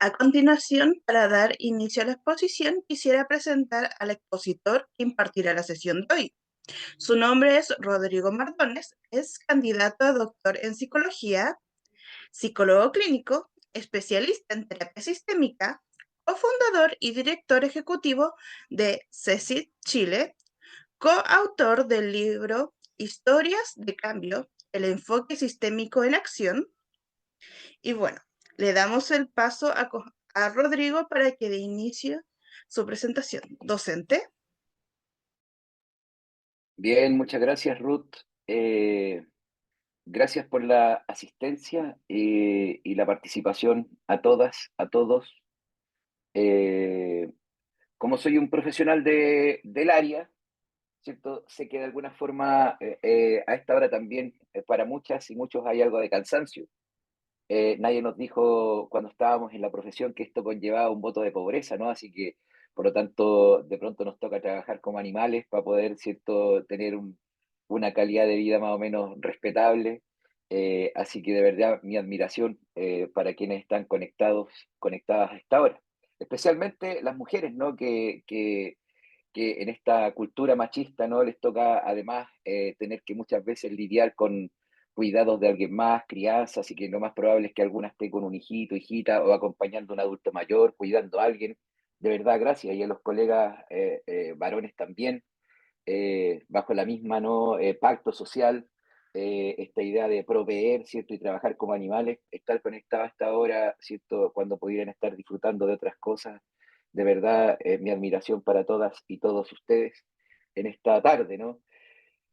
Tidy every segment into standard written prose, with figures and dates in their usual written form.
A continuación, para dar inicio a la exposición, quisiera presentar al expositor que impartirá la sesión de hoy. Su nombre es Rodrigo Mardones, es candidato a doctor en psicología, psicólogo clínico, especialista en terapia sistémica, cofundador y director ejecutivo de CECID Chile, coautor del libro Historias de Cambio, el enfoque sistémico en acción. Y bueno, le damos el paso a Rodrigo para que dé inicio su presentación. Docente. Bien, muchas gracias, Ruth. Gracias por la asistencia y la participación a todas, a todos. Eh, Como soy un profesional del área, ¿cierto? Sé que de alguna forma a esta hora también para muchas y muchos hay algo de cansancio. Nadie nos dijo cuando estábamos en la profesión que esto conllevaba un voto de pobreza, ¿no? Así que, por lo tanto, de pronto nos toca trabajar como animales para poder, ¿cierto?, tener una calidad de vida más o menos respetable. Así que de verdad mi admiración para quienes están conectadas a esta hora. Especialmente las mujeres, ¿no? Que en esta cultura machista, ¿no? Les toca además tener que muchas veces lidiar con cuidados de alguien más, crianza, así que lo más probable es que alguna esté con un hijito, hijita, o acompañando a un adulto mayor, cuidando a alguien. De verdad, gracias. Y a los colegas varones también, bajo la misma, ¿no? Pacto social, esta idea de proveer, ¿cierto? Y trabajar como animales, estar conectado a esta hora, ¿cierto? Cuando pudieran estar disfrutando de otras cosas. De verdad, mi admiración para todas y todos ustedes en esta tarde, ¿no?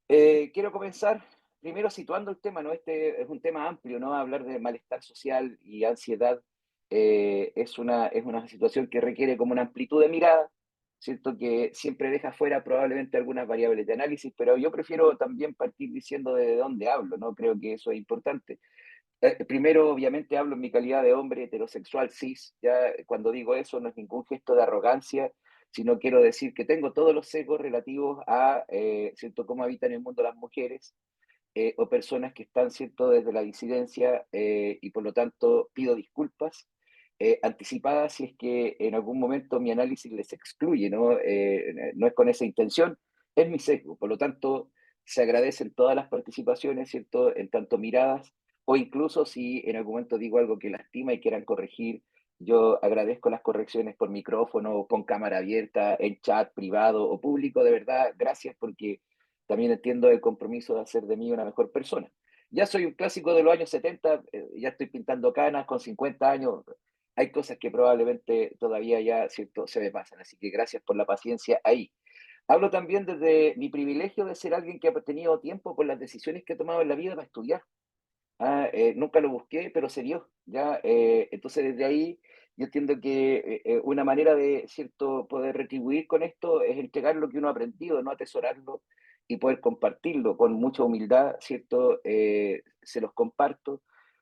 Quiero comenzar primero situando el tema, ¿no? Este es un tema amplio, ¿no? Hablar de malestar social y ansiedad es una situación que requiere como una amplitud de mirada, ¿cierto? Que siempre deja fuera probablemente algunas variables de análisis, pero yo prefiero también partir diciendo de dónde hablo, ¿no? Creo que eso es importante. Primero, obviamente, hablo en mi calidad de hombre heterosexual cis. Ya cuando digo eso no es ningún gesto de arrogancia, sino quiero decir que tengo todos los sesgos relativos a ¿cierto? Cómo habitan el mundo las mujeres o personas que están ¿cierto? Desde la disidencia y por lo tanto pido disculpas anticipadas si es que en algún momento mi análisis les excluye, ¿no? No es con esa intención, es mi sesgo. Por lo tanto, se agradecen todas las participaciones, ¿cierto? En tanto miradas o incluso si en algún momento digo algo que lastima y quieran corregir, yo agradezco las correcciones por micrófono, con cámara abierta, en chat privado o público, de verdad, gracias porque también entiendo el compromiso de hacer de mí una mejor persona. Ya soy un clásico de los años 70, ya estoy pintando canas con 50 años, hay cosas que probablemente todavía ya, ¿cierto?, se me pasan, así que gracias por la paciencia ahí. Hablo también desde mi privilegio de ser alguien que ha tenido tiempo por las decisiones que he tomado en la vida para estudiar. Nunca lo busqué, pero se dio, ¿ya? Entonces, desde ahí, yo entiendo que una manera de, ¿cierto?, poder retribuir con esto es entregar lo que uno ha aprendido, no atesorarlo y poder compartirlo con mucha humildad, ¿cierto? Se los comparto.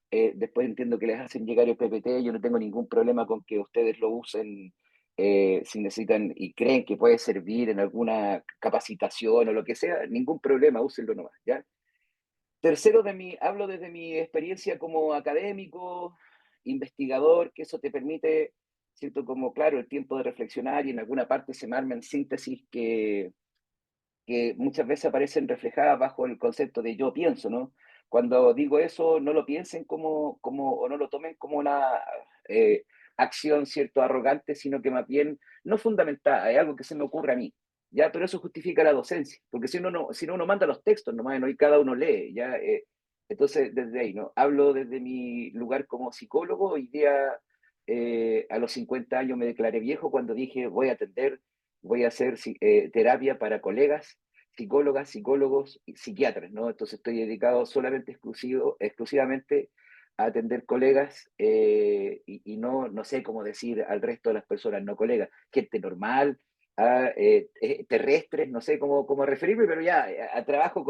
Después entiendo que les hacen llegar el PPT, yo no tengo ningún problema con que ustedes lo usen si necesitan y creen que puede servir en alguna capacitación o lo que sea, ningún problema, úsenlo nomás, ¿ya? Tercero, hablo desde mi experiencia como académico, investigador, que eso te permite, ¿cierto? Como, claro, el tiempo de reflexionar y en alguna parte se me arman síntesis que muchas veces aparecen reflejadas bajo el concepto de yo pienso, ¿no? Cuando digo eso, no lo piensen o no lo tomen como una eh, acción, ¿cierto?, arrogante, sino que más bien no fundamentada, es algo que se me ocurre a mí, ¿ya? Pero eso justifica la docencia, porque si no uno manda los textos nomás, ¿no? Y cada uno lee, ¿ya? Entonces, desde ahí, ¿no? Hablo desde mi lugar como psicólogo, hoy día a los 50 años me declaré viejo cuando dije voy a hacer terapia para colegas, psicólogas, psicólogos y psiquiatras, ¿no? Entonces estoy dedicado solamente, exclusivamente a atender colegas y no sé cómo decir al resto de las personas, no colegas, gente normal, terrestres, no sé cómo referirme, pero ya trabajo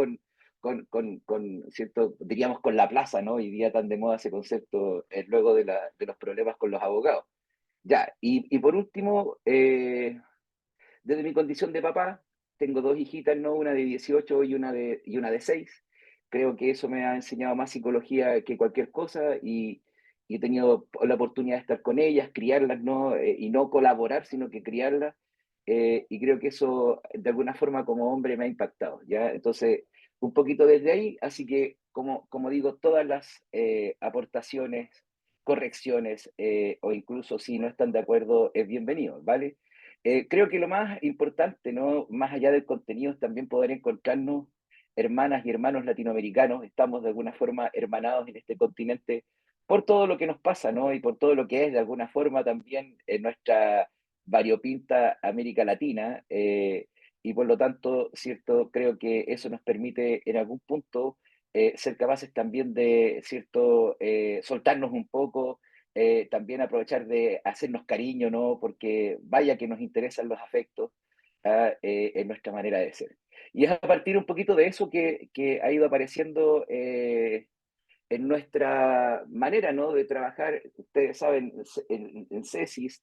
cierto, diríamos, con la plaza, ¿no? Hoy día tan de moda ese concepto luego de los problemas con los abogados. Ya, y por último, desde mi condición de papá, tengo dos hijitas, ¿no? Una de 18 y una de 6. Creo que eso me ha enseñado más psicología que cualquier cosa y he tenido la oportunidad de estar con ellas, criarlas, ¿no? Y no colaborar, sino que criarlas. Y creo que eso, de alguna forma, como hombre, me ha impactado, ¿ya? Entonces, un poquito desde ahí, así que, como digo, todas las aportaciones, correcciones, o incluso si no están de acuerdo, es bienvenido, ¿vale? Creo que lo más importante, ¿no? Más allá del contenido, es también poder encontrarnos hermanas y hermanos latinoamericanos, estamos de alguna forma hermanados en este continente por todo lo que nos pasa, ¿no? Y por todo lo que es de alguna forma también en nuestra variopinta América Latina, y por lo tanto, ¿cierto? Creo que eso nos permite en algún punto ser capaces también de, ¿cierto? Soltarnos un poco, también aprovechar de hacernos cariño, ¿no? Porque vaya que nos interesan los afectos en nuestra manera de ser. Y es a partir un poquito de eso que ha ido apareciendo en nuestra manera, ¿no? De trabajar. Ustedes saben, en CESIS,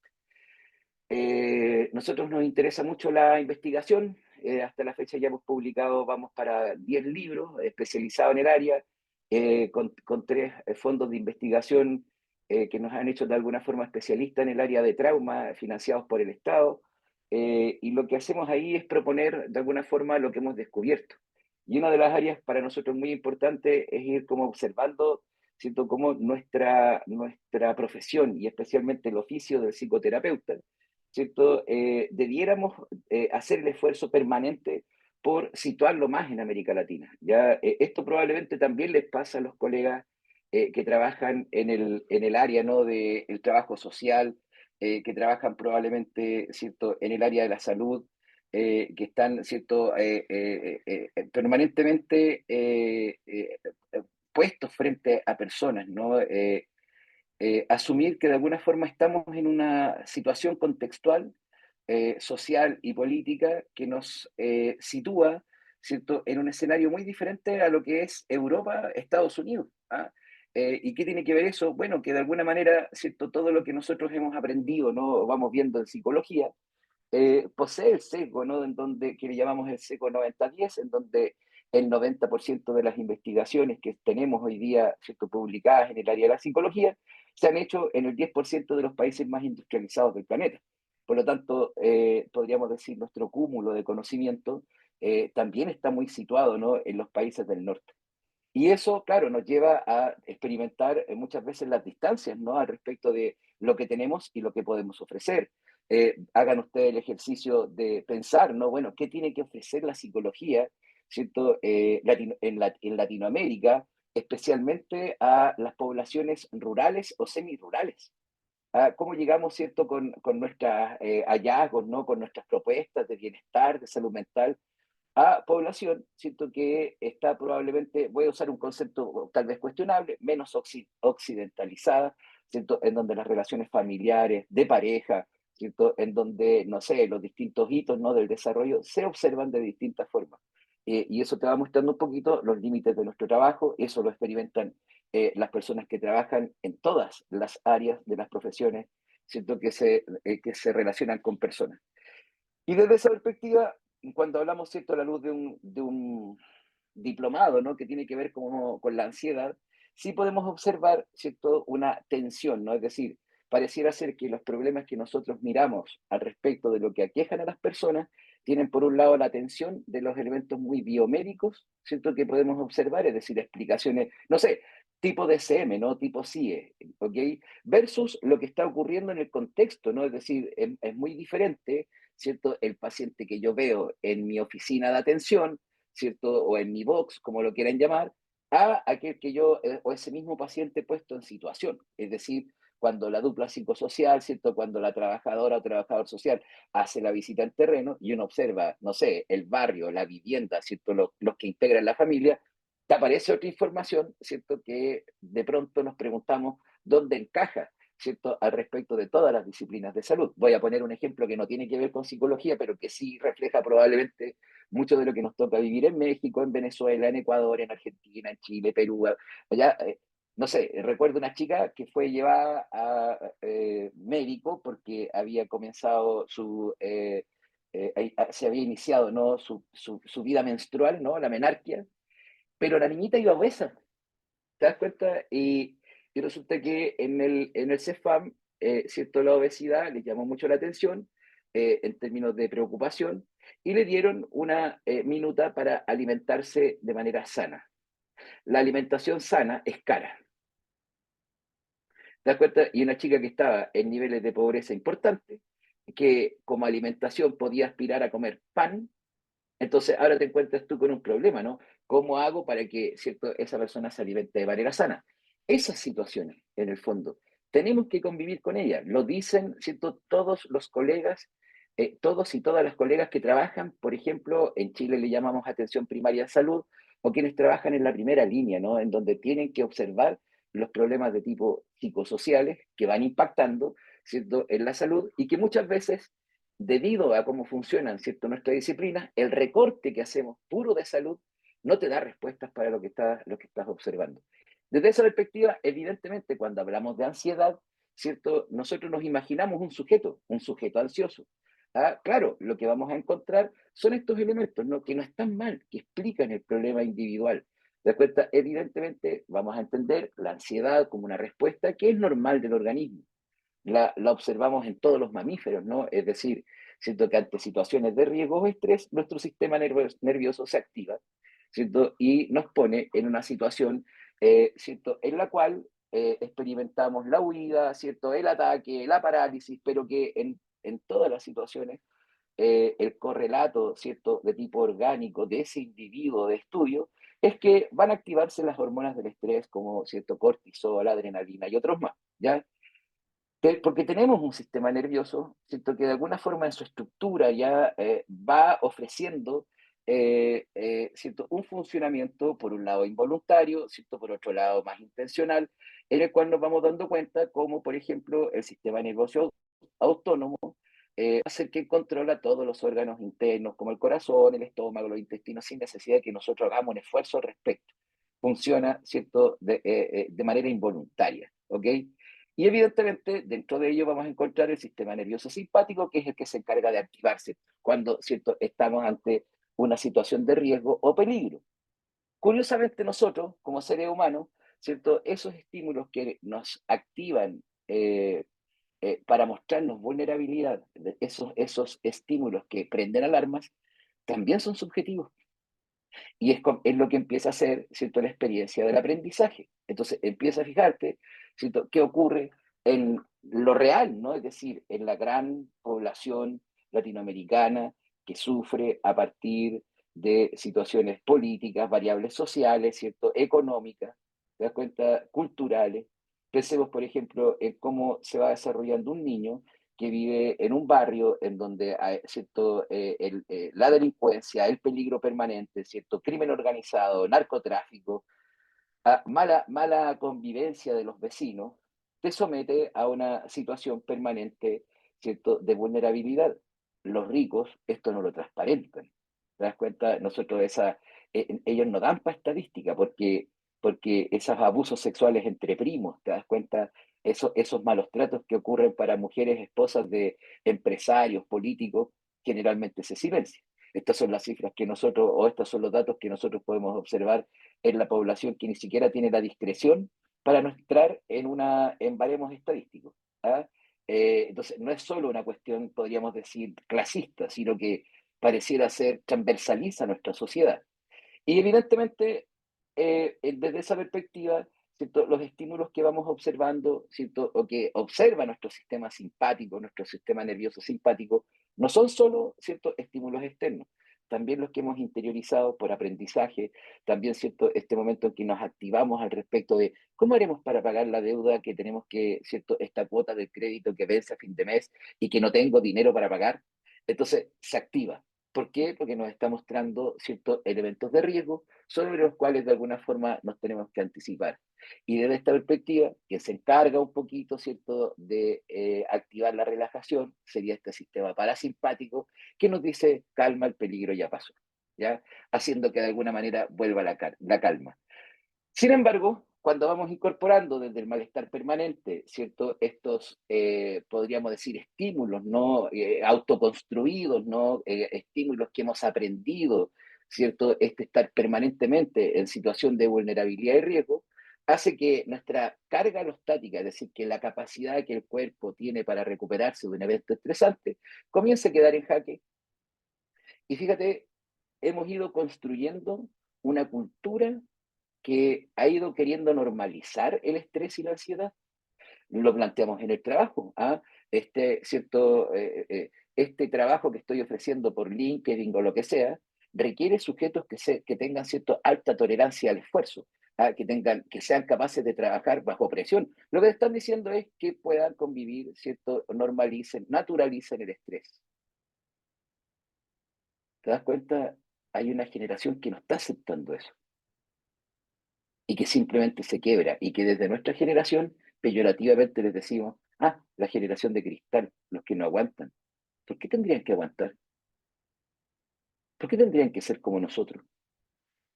nosotros nos interesa mucho la investigación. Hasta la fecha ya hemos publicado, vamos para 10 libros especializados en el área, con 3 fondos de investigación que nos han hecho de alguna forma especialistas en el área de trauma, financiados por el Estado. Y lo que hacemos ahí es proponer de alguna forma lo que hemos descubierto. Y una de las áreas para nosotros muy importante es ir como observando, ¿cierto?, cómo nuestra profesión y especialmente el oficio del psicoterapeuta, ¿cierto? Debiéramos hacer el esfuerzo permanente por situarlo más en América Latina. ¿Ya? Esto probablemente también les pasa a los colegas que trabajan en el área, ¿no? Del trabajo social, que trabajan probablemente, ¿cierto?, en el área de la salud, que están, ¿cierto?, permanentemente puestos frente a personas, ¿no? Asumir que de alguna forma estamos en una situación contextual, social y política que nos sitúa, ¿cierto?, en un escenario muy diferente a lo que es Europa, Estados Unidos. ¿Ah? ¿Y qué tiene que ver eso? Bueno, que de alguna manera, ¿cierto?, todo lo que nosotros hemos aprendido, ¿no? Vamos viendo en psicología, posee el sesgo, ¿no? En donde, que le llamamos el sesgo 90-10, en donde el 90% de las investigaciones que tenemos hoy día, ¿cierto?, publicadas en el área de la psicología, se han hecho en el 10% de los países más industrializados del planeta. Por lo tanto, podríamos decir, nuestro cúmulo de conocimiento también está muy situado, ¿no?, en los países del norte. Y eso, claro, nos lleva a experimentar muchas veces las distancias, ¿no?, al respecto de lo que tenemos y lo que podemos ofrecer. Hagan ustedes el ejercicio de pensar, ¿no? Bueno, ¿qué tiene que ofrecer la psicología, ¿cierto? En Latinoamérica, especialmente a las poblaciones rurales o semirurales. ¿Cómo llegamos, cierto, con nuestros hallazgos, ¿no? Con nuestras propuestas de bienestar, de salud mental, a población, siento que está probablemente, voy a usar un concepto tal vez cuestionable, menos occidentalizada, ¿cierto? En donde las relaciones familiares, de pareja, ¿cierto? En donde, no sé, los distintos hitos, ¿no?, del desarrollo se observan de distintas formas. Y eso te va mostrando un poquito los límites de nuestro trabajo, eso lo experimentan las personas que trabajan en todas las áreas de las profesiones, ¿cierto? Que se relacionan con personas. Y desde esa perspectiva, cuando hablamos, ¿cierto?, a la luz de un diplomado, ¿no?, que tiene que ver con la ansiedad, sí podemos observar, ¿cierto?, una tensión, ¿no? Es decir, pareciera ser que los problemas que nosotros miramos al respecto de lo que aquejan a las personas tienen por un lado la tensión de los elementos muy biomédicos, ¿cierto?, que podemos observar, es decir, explicaciones, no sé, tipo DSM, ¿no?, tipo CIE, ¿ok? Versus lo que está ocurriendo en el contexto, ¿no? Es decir, es muy diferente, ¿cierto?, el paciente que yo veo en mi oficina de atención, ¿cierto? O en mi box, como lo quieran llamar, a aquel que yo, o ese mismo paciente puesto en situación. Es decir, cuando la dupla psicosocial, ¿cierto? Cuando la trabajadora o trabajador social hace la visita en terreno y uno observa, no sé, el barrio, la vivienda, ¿cierto? Los que integran la familia, te aparece otra información, ¿cierto? Que de pronto nos preguntamos dónde encaja, ¿cierto?, al respecto de todas las disciplinas de salud. Voy a poner un ejemplo que no tiene que ver con psicología, pero que sí refleja probablemente mucho de lo que nos toca vivir en México, en Venezuela, en Ecuador, en Argentina, en Chile, Perú, allá. No sé, recuerdo una chica que fue llevada a médico porque había comenzado se había iniciado, ¿no?, su vida menstrual, ¿no?, la menarquia, pero la niñita iba obesa, ¿te das cuenta? y resulta que en el CEFAM, ¿cierto? La obesidad les llamó mucho la atención en términos de preocupación y le dieron una minuta para alimentarse de manera sana. La alimentación sana es cara. ¿Te das cuenta? Y una chica que estaba en niveles de pobreza importantes, que como alimentación podía aspirar a comer pan, entonces ahora te encuentras tú con un problema, ¿no? ¿Cómo hago para que, cierto, esa persona se alimente de manera sana? Esas situaciones, en el fondo, tenemos que convivir con ellas. Lo dicen, cierto, todos los colegas, todos y todas las colegas que trabajan, por ejemplo, en Chile le llamamos atención primaria en salud, o quienes trabajan en la primera línea, ¿no? En donde tienen que observar los problemas de tipo psicosociales que van impactando, ¿cierto?, en la salud y que muchas veces debido a cómo funcionan, ¿cierto?, nuestras disciplinas, el recorte que hacemos puro de salud no te da respuestas para lo que estás observando. Desde esa perspectiva, evidentemente, cuando hablamos de ansiedad, ¿cierto?, nosotros nos imaginamos un sujeto ansioso. Ah, claro, lo que vamos a encontrar son estos elementos, ¿no?, que no están mal, que explican el problema individual. De cuenta, evidentemente, vamos a entender la ansiedad como una respuesta que es normal del organismo. La observamos en todos los mamíferos, ¿no? Es decir, siento que ante situaciones de riesgo o estrés, nuestro sistema nervioso se activa, ¿cierto? Y nos pone en una situación, ¿cierto?, en la cual experimentamos la huida, ¿cierto?, el ataque, la parálisis, pero que en todas las situaciones el correlato, ¿cierto?, de tipo orgánico de ese individuo de estudio es que van a activarse las hormonas del estrés como, ¿cierto?, cortisol, adrenalina y otros más, ¿ya? Porque tenemos un sistema nervioso, ¿cierto?, que de alguna forma en su estructura ya va ofreciendo, ¿cierto?, un funcionamiento, por un lado involuntario, ¿cierto?, por otro lado más intencional, en el cual nos vamos dando cuenta como, por ejemplo, el sistema nervioso autónomo es el que controla todos los órganos internos, como el corazón, el estómago, los intestinos, sin necesidad de que nosotros hagamos un esfuerzo al respecto. Funciona, ¿cierto?, de manera involuntaria, ¿ok? Y evidentemente, dentro de ello vamos a encontrar el sistema nervioso simpático, que es el que se encarga de activarse cuando, ¿cierto?, estamos ante una situación de riesgo o peligro. Curiosamente, nosotros, como seres humanos, ¿cierto?, esos estímulos que nos activan para mostrarnos vulnerabilidad, esos estímulos que prenden alarmas, también son subjetivos. Y es lo que empieza a ser, ¿cierto?, la experiencia del aprendizaje. Entonces, empieza a fijarte, ¿cierto?, qué ocurre en lo real, ¿no? Es decir, en la gran población latinoamericana que sufre a partir de situaciones políticas, variables sociales, ¿cierto?, económicas, ¿te das cuenta?, culturales. Pensemos, por ejemplo, en cómo se va desarrollando un niño que vive en un barrio en donde hay, ¿cierto?, la delincuencia, el peligro permanente, ¿cierto?, crimen organizado, narcotráfico, mala convivencia de los vecinos, te somete a una situación permanente, ¿cierto?, de vulnerabilidad. Los ricos esto no lo transparentan. ¿Te das cuenta? Ellos no dan para estadística porque esos abusos sexuales entre primos, ¿te das cuenta? Esos malos tratos que ocurren para mujeres esposas de empresarios, políticos, generalmente se silencian. Estas son las cifras que nosotros, o estos son los datos que nosotros podemos observar en la población que ni siquiera tiene la discreción para no entrar en baremos estadísticos. ¿Ah? Entonces, no es solo una cuestión, podríamos decir, clasista, sino que pareciera ser transversaliza nuestra sociedad. Y evidentemente, desde esa perspectiva, ¿cierto?, los estímulos que vamos observando, ¿cierto?, o que observa nuestro sistema simpático, nuestro sistema nervioso simpático, no son solo, ¿cierto?, estímulos externos, también los que hemos interiorizado por aprendizaje, también, ¿cierto?, este momento en que nos activamos al respecto de cómo haremos para pagar la deuda que tenemos que, ¿cierto?, esta cuota del crédito que vence a fin de mes y que no tengo dinero para pagar. Entonces, se activa. ¿Por qué? Porque nos está mostrando ciertos elementos de riesgo sobre los cuales de alguna forma nos tenemos que anticipar. Y desde esta perspectiva, que se encarga un poquito, ¿cierto?, de activar la relajación, sería este sistema parasimpático que nos dice calma, el peligro ya pasó, ¿ya? Haciendo que de alguna manera vuelva la calma. Sin embargo, cuando vamos incorporando desde el malestar permanente, ¿cierto? Estos, podríamos decir, estímulos, ¿no? Autoconstruidos, ¿no? Estímulos que hemos aprendido, ¿cierto? Este estar permanentemente en situación de vulnerabilidad y riesgo, hace que nuestra carga alostática, es decir, que la capacidad que el cuerpo tiene para recuperarse de un evento estresante, comience a quedar en jaque. Y fíjate, hemos ido construyendo una cultura que ha ido queriendo normalizar el estrés y la ansiedad. Lo planteamos en el trabajo. ¿Ah? Cierto, este trabajo que estoy ofreciendo por LinkedIn o lo que sea, requiere sujetos que tengan cierta alta tolerancia al esfuerzo, ¿ah? Que sean capaces de trabajar bajo presión. Lo que están diciendo es que puedan convivir, ¿cierto? Normalicen, naturalicen el estrés. ¿Te das cuenta? Hay una generación que no está aceptando eso y que simplemente se quiebra y que desde nuestra generación peyorativamente les decimos, ah, la generación de cristal, los que no aguantan. ¿Por qué tendrían que aguantar? ¿Por qué tendrían que ser como nosotros?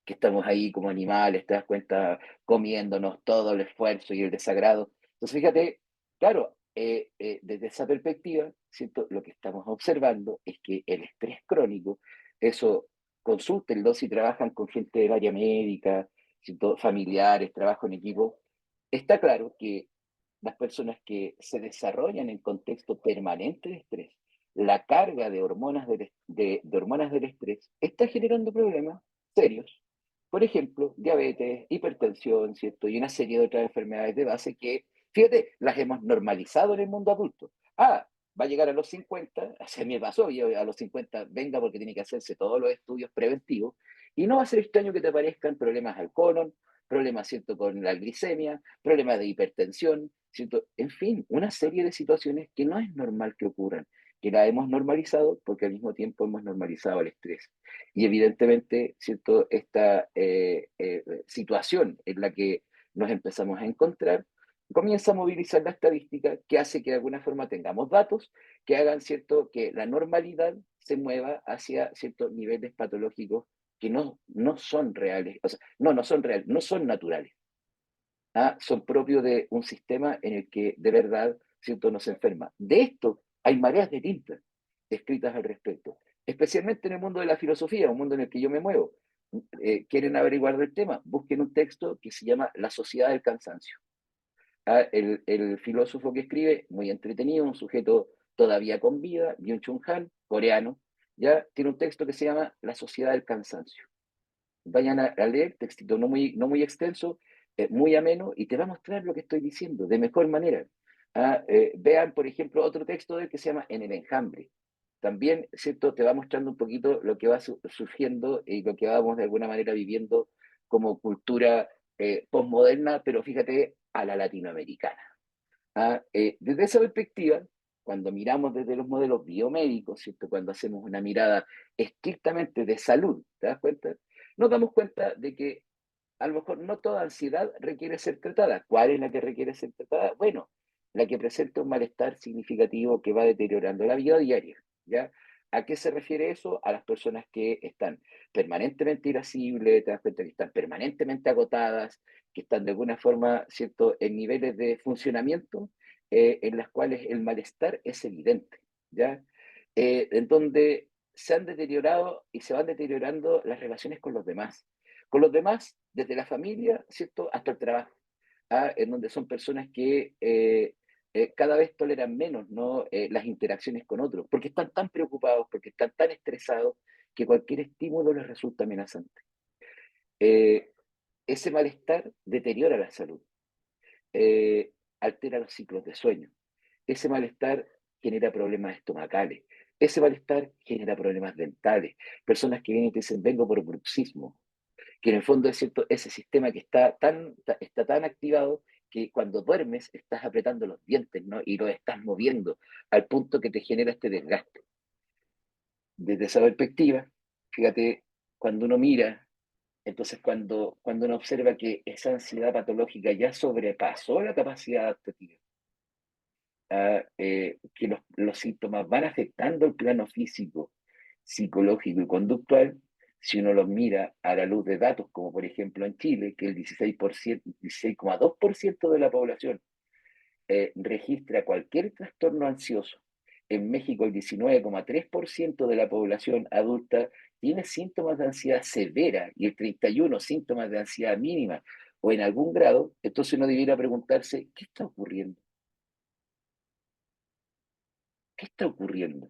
Que estamos ahí como animales, te das cuenta, comiéndonos todo el esfuerzo y el desagrado. Entonces, fíjate, claro, desde esa perspectiva, ¿cierto? Lo que estamos observando es que el estrés crónico, eso, consúltenlo si trabajan con gente del área médica, ¿cierto? Familiares, trabajo en equipo, está claro que las personas que se desarrollan en contexto permanente de estrés, la carga de hormonas de hormonas del estrés está generando problemas serios. Por ejemplo, diabetes, hipertensión, ¿cierto? Y una serie de otras enfermedades de base que, fíjate, las hemos normalizado en el mundo adulto. Ah, va a llegar a los 50, se me pasó, yo a los 50 venga porque tiene que hacerse todos los estudios preventivos, y no va a ser extraño que te aparezcan problemas al colon, problemas, ¿cierto?, con la glicemia, problemas de hipertensión, ¿cierto? En fin, una serie de situaciones que no es normal que ocurran, que la hemos normalizado porque al mismo tiempo hemos normalizado el estrés. Y evidentemente, ¿cierto? Esta situación en la que nos empezamos a encontrar comienza a movilizar la estadística que hace que de alguna forma tengamos datos que hagan, ¿cierto?, que la normalidad se mueva hacia ciertos niveles patológicos que no son reales, o sea, no son reales, no son naturales. ¿Ah? Son propios de un sistema en el que de verdad, ¿cierto?, nos enferma. De esto hay mareas de tinta escritas al respecto, especialmente en el mundo de la filosofía, un mundo en el que yo me muevo. ¿Quieren averiguar del tema? Busquen un texto que se llama La sociedad del cansancio. Ah, el filósofo que escribe, muy entretenido, un sujeto todavía con vida, Byung-Chul Han, coreano, ya tiene un texto que se llama La sociedad del cansancio. Vayan a leer, textito no muy extenso, muy ameno, y te va a mostrar lo que estoy diciendo de mejor manera. Ah, vean, por ejemplo, otro texto de él que se llama En el enjambre. También, ¿cierto? Te va mostrando un poquito lo que va surgiendo y lo que vamos de alguna manera viviendo como cultura postmoderna, pero fíjate, a la latinoamericana. Ah, desde esa perspectiva, cuando miramos desde los modelos biomédicos, ¿cierto? Cuando hacemos una mirada estrictamente de salud, ¿te das cuenta? Nos damos cuenta de que a lo mejor no toda ansiedad requiere ser tratada. ¿Cuál es la que requiere ser tratada? Bueno, la que presenta un malestar significativo que va deteriorando la vida diaria, ¿ya? ¿A qué se refiere eso? A las personas que están permanentemente irascibles, te das cuenta que están permanentemente agotadas, que están de alguna forma, ¿cierto?, en niveles de funcionamiento en las cuales el malestar es evidente, ¿ya? En donde se han deteriorado y se van deteriorando las relaciones con los demás, desde la familia, ¿cierto?, hasta el trabajo, ¿ah? En donde son personas que cada vez toleran menos, ¿no?, las interacciones con otros, porque están tan preocupados, porque están tan estresados, que cualquier estímulo les resulta amenazante. Eh, Ese malestar deteriora la salud, altera los ciclos de sueño. Ese malestar genera problemas estomacales. Ese malestar genera problemas dentales. Personas que vienen y te dicen, vengo por bruxismo, que en el fondo es cierto, ese sistema que está tan activado que cuando duermes estás apretando los dientes, ¿no? Y los estás moviendo al punto que te genera este desgaste. Desde esa perspectiva, fíjate, cuando uno mira, entonces cuando uno observa que esa ansiedad patológica ya sobrepasó la capacidad adaptativa, que los síntomas van afectando el plano físico, psicológico y conductual, si uno los mira a la luz de datos, como por ejemplo en Chile, que el 16,2% de la población registra cualquier trastorno ansioso. En México, el 19,3% de la población adulta tiene síntomas de ansiedad severa y el 31% síntomas de ansiedad mínima. o en algún grado, entonces uno debiera preguntarse, ¿qué está ocurriendo? ¿Qué está ocurriendo?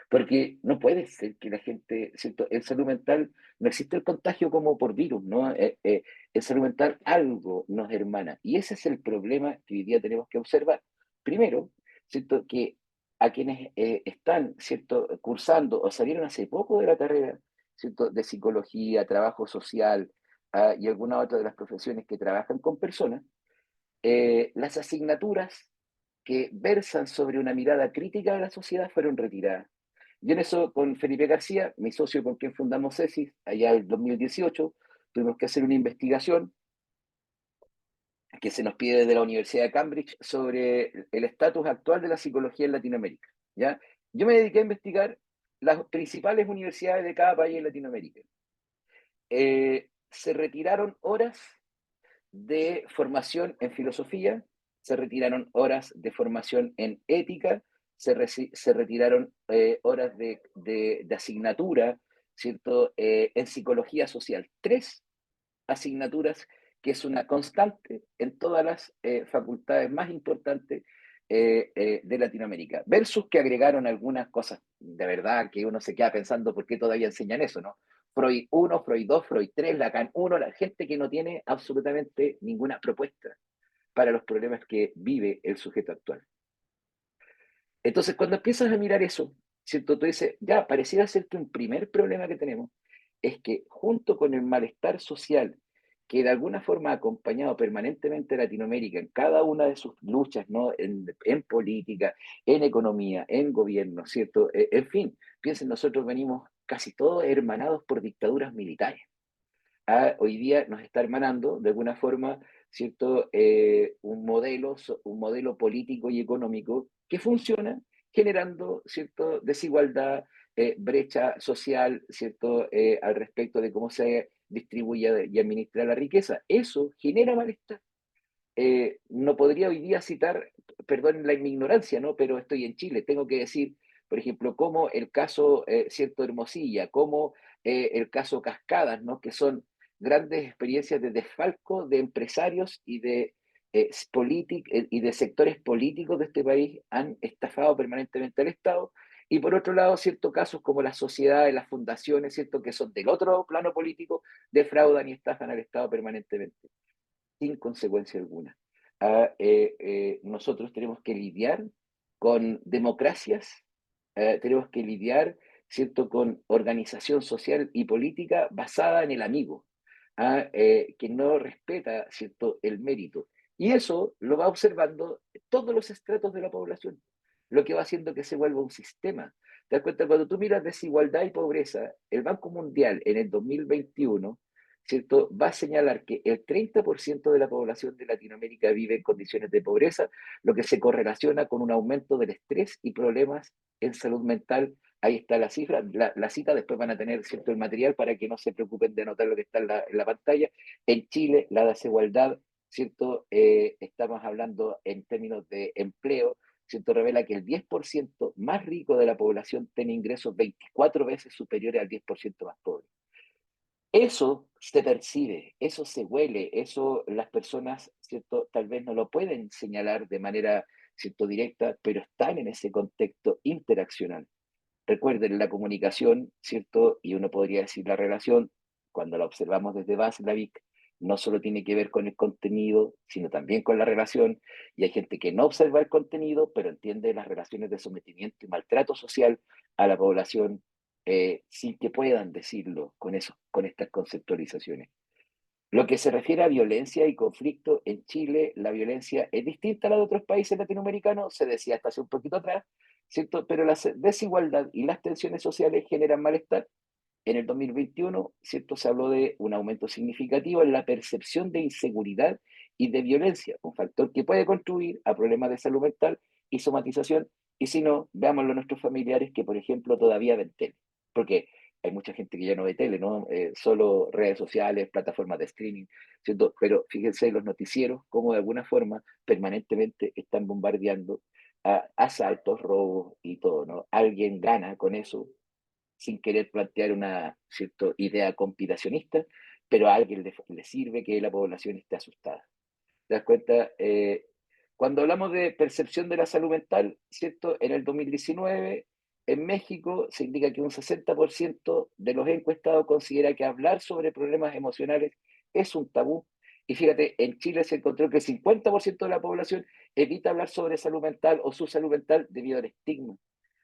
Porque no puede ser que la gente, ¿cierto? En salud mental no existe el contagio como por virus, ¿no? En salud mental algo nos hermana. Y ese es el problema que hoy día tenemos que observar. Primero, ¿cierto? Que a quienes están, ¿cierto? Cursando o salieron hace poco de la carrera, ¿cierto? De psicología, trabajo social, y alguna otra de las profesiones que trabajan con personas, las asignaturas que versan sobre una mirada crítica de la sociedad fueron retiradas. Y en eso, con Felipe García, mi socio con quien fundamos CESIS, allá en 2018, tuvimos que hacer una investigación que se nos pide desde la Universidad de Cambridge sobre el estatus actual de la psicología en Latinoamérica. ¿Ya? Yo me dediqué a investigar las principales universidades de cada país en Latinoamérica. Se retiraron horas de formación en filosofía, se retiraron horas de formación en ética, se retiraron horas de asignatura, ¿cierto? En psicología social. Tres asignaturas que es una constante en todas las facultades más importantes de Latinoamérica, versus que agregaron algunas cosas de verdad que uno se queda pensando por qué todavía enseñan eso, ¿no? Freud 1, Freud 2, Freud 3, Lacan 1, la gente que no tiene absolutamente ninguna propuesta para los problemas que vive el sujeto actual. Entonces, cuando empiezas a mirar eso, ¿cierto? Tú dices, ya, pareciera ser que un primer problema que tenemos es que junto con el malestar social, que de alguna forma ha acompañado permanentemente a Latinoamérica en cada una de sus luchas, ¿no? En política, en economía, en gobierno, ¿cierto? En fin, piensen, nosotros venimos casi todos hermanados por dictaduras militares. Hoy día nos está hermanando de alguna forma, ¿cierto? Un modelo político y económico que funciona generando, ¿cierto? Desigualdad, brecha social, ¿cierto? Al respecto de cómo se distribuye y administra la riqueza. Eso genera malestar. No podría hoy día citar, perdón mi ignorancia, ¿no? Pero estoy en Chile, tengo que decir, por ejemplo, como el caso, cierto, Hermosilla, como el caso Cascadas, ¿no? Que son grandes experiencias de desfalco de empresarios y de sectores políticos de este país han estafado permanentemente al Estado. Y por otro lado, ciertos casos como las sociedades, las fundaciones, ¿cierto? Que son del otro plano político, defraudan y estafan al Estado permanentemente sin consecuencia alguna. Nosotros tenemos que lidiar con democracias, tenemos que lidiar, ¿cierto?, con organización social y política basada en el amigo, que no respeta, ¿cierto?, el mérito. Y eso lo va observando todos los estratos de la población, lo que va haciendo que se vuelva un sistema. ¿Te das cuenta? Cuando tú miras desigualdad y pobreza, el Banco Mundial en el 2021, ¿cierto? Va a señalar que el 30% de la población de Latinoamérica vive en condiciones de pobreza, lo que se correlaciona con un aumento del estrés y problemas en salud mental. Ahí está la cifra, la cita, después van a tener cierto el material para que no se preocupen de anotar lo que está en la pantalla. En Chile, la desigualdad, ¿cierto? Estamos hablando en términos de empleo, ¿cierto? Revela que el 10% más rico de la población tiene ingresos 24 veces superiores al 10% más pobre. Eso se percibe, eso se huele, eso las personas, ¿cierto? Tal vez no lo pueden señalar de manera, ¿cierto?, directa, pero están en ese contexto interaccional. Recuerden la comunicación, ¿cierto? Y uno podría decir la relación, cuando la observamos desde Václavic, no solo tiene que ver con el contenido, sino también con la relación. Y hay gente que no observa el contenido, pero entiende las relaciones de sometimiento y maltrato social a la población sin que puedan decirlo con eso, con estas conceptualizaciones. Lo que se refiere a violencia y conflicto en Chile, la violencia es distinta a la de otros países latinoamericanos, se decía hasta hace un poquito atrás, ¿cierto? Pero la desigualdad y las tensiones sociales generan malestar. En el 2021, ¿cierto? Se habló de un aumento significativo en la percepción de inseguridad y de violencia, un factor que puede contribuir a problemas de salud mental y somatización. Y si no, veámoslo a nuestros familiares que, por ejemplo, todavía ven tele. Porque hay mucha gente que ya no ve tele, ¿no? Solo redes sociales, plataformas de streaming, ¿cierto? Pero fíjense los noticieros, cómo de alguna forma permanentemente están bombardeando a asaltos, robos y todo, ¿no? Alguien gana con eso sin querer plantear una, ¿cierto?, idea conspiracionista, pero a alguien le sirve que la población esté asustada. ¿Te das cuenta? Cuando hablamos de percepción de la salud mental, ¿cierto? En el 2019, en México, se indica que un 60% de los encuestados considera que hablar sobre problemas emocionales es un tabú. Y fíjate, en Chile se encontró que el 50% de la población evita hablar sobre salud mental o su salud mental debido al estigma,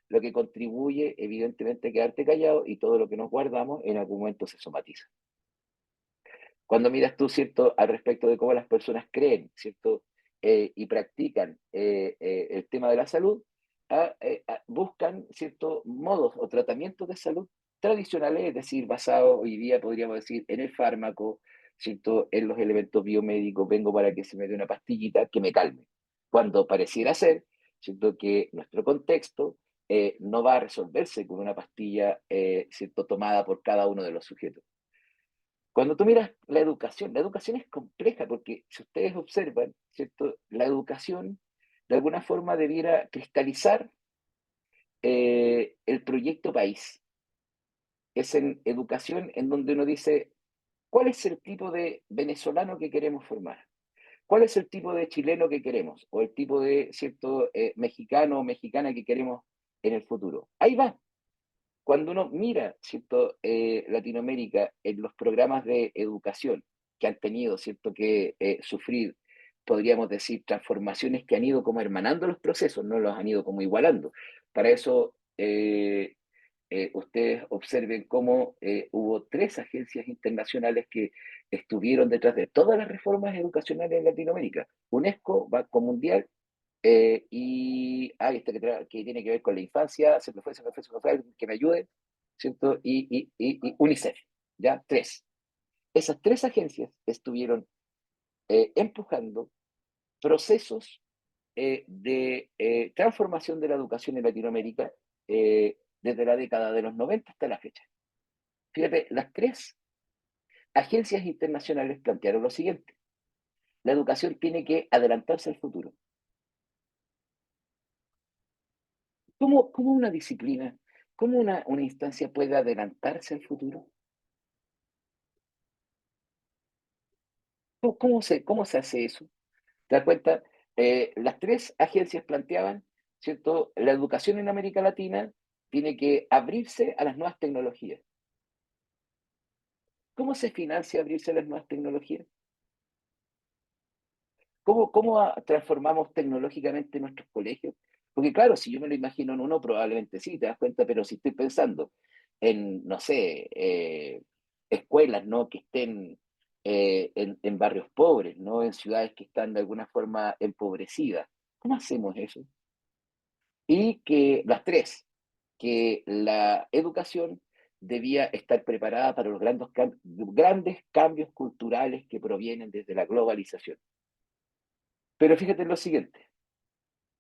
lo que contribuye evidentemente a quedarte callado y todo lo que nos guardamos en algún momento se somatiza. Cuando miras tú, ¿cierto?, al respecto de cómo las personas creen, ¿cierto?, y practican el tema de la salud, buscan ciertos modos o tratamientos de salud tradicionales, es decir, basados hoy día, podríamos decir, en el fármaco, ¿cierto?, en los elementos biomédicos, vengo para que se me dé una pastillita que me calme. Cuando pareciera ser, ¿cierto?, que nuestro contexto no va a resolverse con una pastilla, ¿cierto?, tomada por cada uno de los sujetos. Cuando tú miras la educación es compleja porque si ustedes observan, ¿cierto? La educación de alguna forma debiera cristalizar el proyecto país. Es en educación en donde uno dice, ¿cuál es el tipo de venezolano que queremos formar? ¿Cuál es el tipo de chileno que queremos? O el tipo de, ¿cierto? Mexicano o mexicana que queremos en el futuro. Ahí va. Cuando uno mira, ¿cierto? Latinoamérica en los programas de educación que han tenido, ¿cierto?, que sufrir, podríamos decir, transformaciones que han ido como hermanando los procesos, no los han ido como igualando. Para eso, ustedes observen cómo hubo 3 agencias internacionales que estuvieron detrás de todas las reformas educacionales en Latinoamérica. UNESCO, Banco Mundial y esta que tiene que ver con la infancia, se me fue, que me ayude, ¿cierto? Y UNICEF, ¿ya? 3. Esas 3 agencias estuvieron empujando procesos de transformación de la educación en Latinoamérica desde la década de los 90 hasta la fecha. Fíjate, las 3 agencias internacionales plantearon lo siguiente: la educación tiene que adelantarse al futuro. ¿Cómo una disciplina, cómo una instancia puede adelantarse al futuro? ¿Cómo se hace eso? ¿Te das cuenta? Las 3 agencias planteaban, ¿cierto? La educación en América Latina tiene que abrirse a las nuevas tecnologías. ¿Cómo se financia abrirse a las nuevas tecnologías? ¿Cómo transformamos tecnológicamente nuestros colegios? Porque claro, si yo me lo imagino en uno, probablemente sí, te das cuenta, pero si estoy pensando en, no sé, escuelas, ¿no?, que estén en barrios pobres, ¿no?, en ciudades que están de alguna forma empobrecidas, ¿cómo hacemos eso? Y que las 3, que la educación debía estar preparada para los grandes cambios culturales que provienen desde la globalización. Pero fíjate en lo siguiente,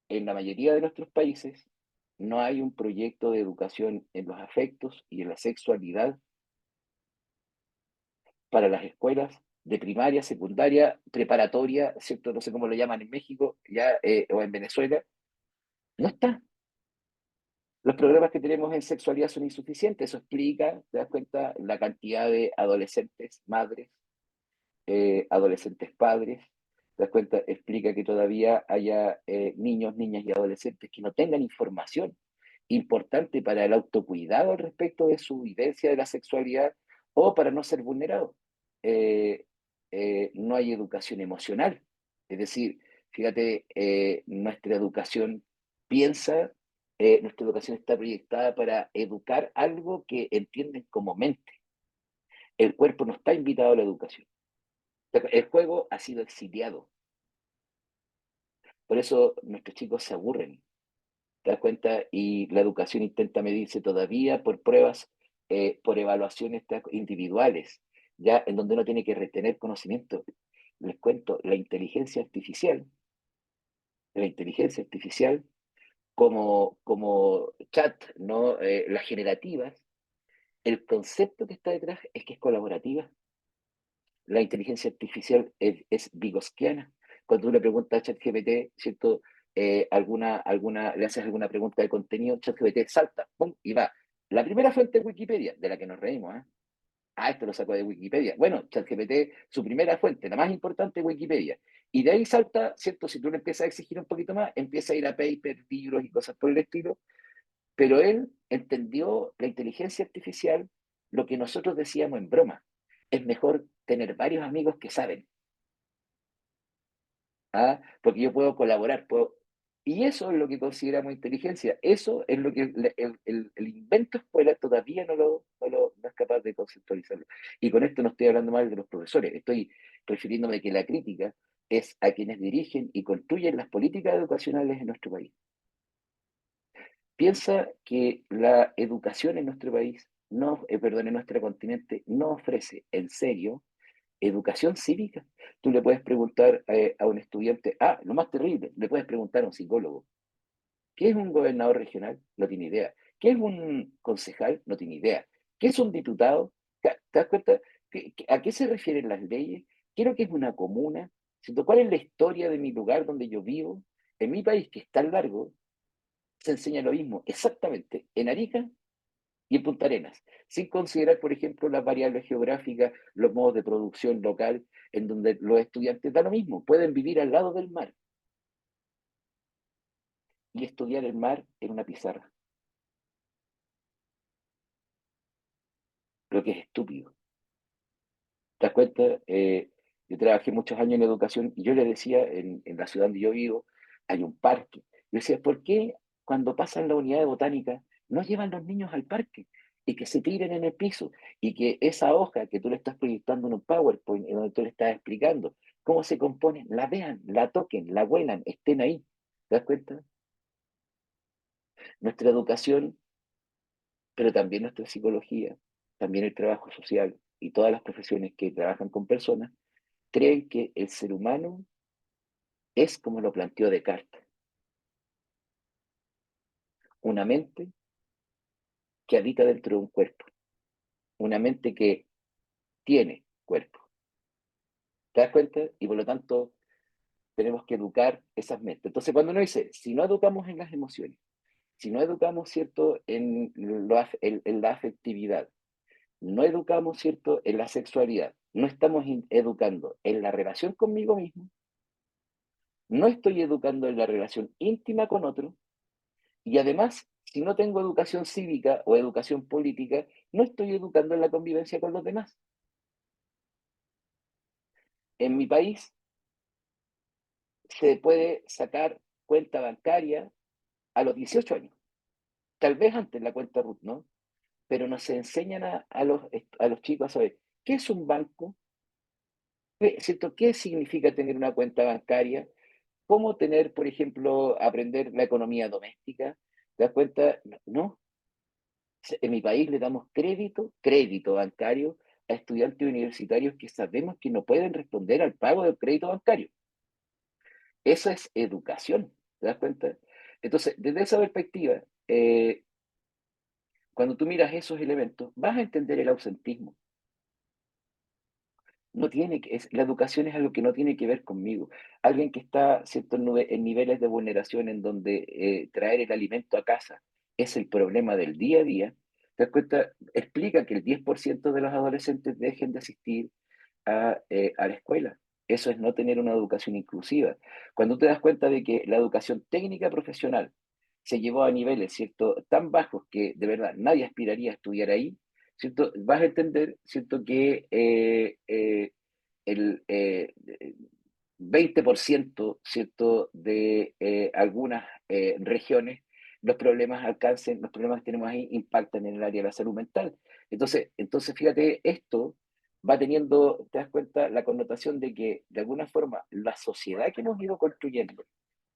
en la mayoría de nuestros países no hay un proyecto de educación en los afectos y en la sexualidad para las escuelas de primaria, secundaria, preparatoria, ¿cierto? No sé cómo lo llaman en México ya, o en Venezuela. No está. Los programas que tenemos en sexualidad son insuficientes. Eso explica, te das cuenta, la cantidad de adolescentes madres, adolescentes padres. Te das cuenta, explica que todavía haya niños, niñas y adolescentes que no tengan información importante para el autocuidado al respecto de su vivencia de la sexualidad o para no ser vulnerados. Eh, no hay educación emocional. Es decir, fíjate, nuestra educación piensa, nuestra educación está proyectada para educar algo que entienden como mente. El cuerpo no está invitado a la educación. El juego ha sido exiliado. Por eso nuestros chicos se aburren, ¿te das cuenta? Y la educación intenta medirse todavía por pruebas, por evaluaciones individuales, ya en donde uno tiene que retener conocimiento. Les cuento, la inteligencia artificial como chat, ¿no? Las generativas, el concepto que está detrás es que es colaborativa. La inteligencia artificial es vygotsiana. Cuando uno pregunta a ChatGPT, ¿cierto? Le haces alguna pregunta de contenido, ChatGPT salta, ¡pum!, y va. La primera fuente es Wikipedia, de la que nos reímos, ¿eh? Ah, esto lo sacó de Wikipedia. Bueno, ChatGPT, su primera fuente, la más importante, es Wikipedia. Y de ahí salta, ¿cierto? Si tú le empiezas a exigir un poquito más, empieza a ir a papers, libros y cosas por el estilo. Pero él entendió la inteligencia artificial, lo que nosotros decíamos en broma. Es mejor tener varios amigos que saben. ¿Ah? Porque yo puedo colaborar, puedo... Y eso es lo que consideramos inteligencia. Eso es lo que el invento escuela todavía no es capaz de conceptualizarlo. Y con esto no estoy hablando mal de los profesores, estoy refiriéndome a que la crítica es a quienes dirigen y construyen las políticas educacionales en nuestro país. Piensa que la educación en nuestro país, no, perdón, en nuestro continente, no ofrece en serio educación cívica. Tú le puedes preguntar a un estudiante, lo más terrible, le puedes preguntar a un psicólogo, ¿qué es un gobernador regional? No tiene idea. ¿Qué es un concejal? No tiene idea. ¿Qué es un diputado? ¿Te das cuenta? ¿A qué se refieren las leyes? ¿Qué es lo que es una comuna? ¿Cierto? ¿Cuál es la historia de mi lugar donde yo vivo? En mi país, que es tan largo, se enseña lo mismo exactamente en Arica y en Punta Arenas, sin considerar, por ejemplo, las variables geográficas, los modos de producción local, en donde los estudiantes da lo mismo, pueden vivir al lado del mar y estudiar el mar en una pizarra, lo que es estúpido. ¿Te das cuenta? Yo trabajé muchos años en educación y yo le decía, en la ciudad donde yo vivo, hay un parque. Yo decía, ¿por qué cuando pasan la unidad de botánica no llevan los niños al parque y que se tiren en el piso y que esa hoja que tú le estás proyectando en un PowerPoint, en donde tú le estás explicando cómo se compone, la vean, la toquen, la huelan, estén ahí? ¿Te das cuenta? Nuestra educación, pero también nuestra psicología, también el trabajo social y todas las profesiones que trabajan con personas, creen que el ser humano es como lo planteó Descartes, una mente que habita dentro de un cuerpo, una mente que tiene cuerpo. ¿Te das cuenta? Y por lo tanto tenemos que educar esas mentes. Entonces cuando uno dice, si no educamos en las emociones, si no educamos, ¿cierto?, en la afectividad, no educamos, ¿cierto?, en la sexualidad, no estamos educando en la relación conmigo mismo, no estoy educando en la relación íntima con otro. Y además, si no tengo educación cívica o educación política, no estoy educando en la convivencia con los demás. En mi país se puede sacar cuenta bancaria a los 18 años, tal vez antes la cuenta RUT, ¿no? Pero no se enseñan a los chicos a saber qué es un banco, ¿cierto? ¿Qué significa tener una cuenta bancaria? ¿Cómo tener, por ejemplo, aprender la economía doméstica? ¿Te das cuenta? No, en mi país le damos crédito bancario a estudiantes universitarios que sabemos que no pueden responder al pago del crédito bancario. Esa es educación, ¿te das cuenta? Entonces, desde esa perspectiva, cuando tú miras esos elementos, vas a entender el ausentismo. No tiene que, la educación es algo que no tiene que ver conmigo. Alguien que está, ¿cierto?, en niveles de vulneración en donde traer el alimento a casa es el problema del día a día, te das cuenta, explica que el 10% de los adolescentes dejen de asistir a la escuela. Eso es no tener una educación inclusiva. Cuando te das cuenta de que la educación técnica profesional se llevó a niveles, ¿cierto?, tan bajos que de verdad nadie aspiraría a estudiar ahí, ¿cierto? Vas a entender, ¿cierto?, que el 20%, ¿cierto?, de algunas regiones, los problemas que tenemos ahí impactan en el área de la salud mental. Entonces fíjate, esto va teniendo, te das cuenta, la connotación de que, de alguna forma, la sociedad que hemos ido construyendo,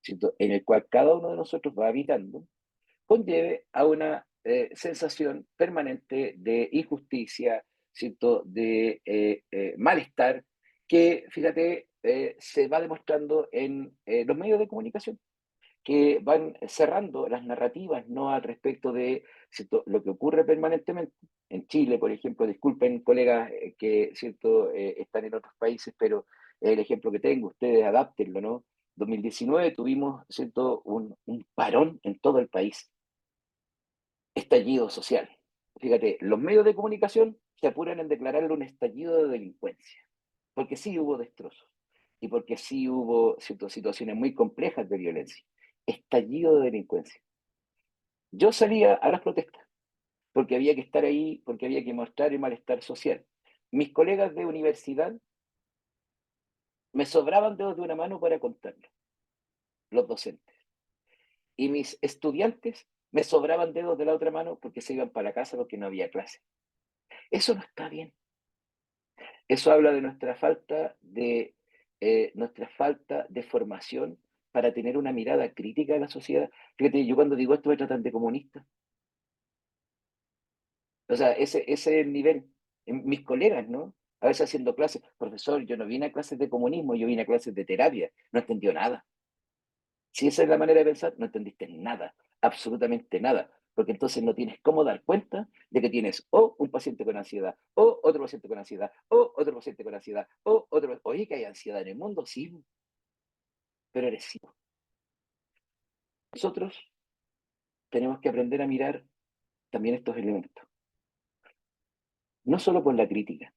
¿cierto?, en el cual cada uno de nosotros va habitando, conlleve a una sensación permanente de injusticia, ¿cierto?, de malestar, que, fíjate, se va demostrando en los medios de comunicación, que van cerrando las narrativas, ¿no?, al respecto de, ¿cierto?, lo que ocurre permanentemente. En Chile, por ejemplo, disculpen colegas que, ¿cierto?, están en otros países, pero el ejemplo que tengo, ustedes adáptenlo, ¿no? 2019 tuvimos, ¿cierto?, un parón en todo el país, estallido social. Fíjate, los medios de comunicación se apuran en declararlo un estallido de delincuencia, porque sí hubo destrozos y porque sí hubo situaciones muy complejas de violencia. Estallido de delincuencia. Yo salía a las protestas porque había que estar ahí, porque había que mostrar el malestar social. Mis colegas de universidad me sobraban dedos de una mano para contarlo, los docentes. Y mis estudiantes me sobraban dedos de la otra mano porque se iban para casa porque no había clase. Eso no está bien. Eso habla de nuestra falta de formación para tener una mirada crítica de la sociedad. Fíjate, yo cuando digo esto me tratan de comunista. O sea, ese es el nivel. Mis colegas, ¿no? A veces haciendo clases, profesor, yo no vine a clases de comunismo, yo vine a clases de terapia. No entendió nada. Si esa es la manera de pensar, no entendiste nada, absolutamente nada, porque entonces no tienes cómo dar cuenta de que tienes o un paciente con ansiedad, o otro paciente con ansiedad, o otro paciente con ansiedad, o otro. Oye, que hay ansiedad en el mundo, sí, pero eres sí. Nosotros tenemos que aprender a mirar también estos elementos, no solo por la crítica,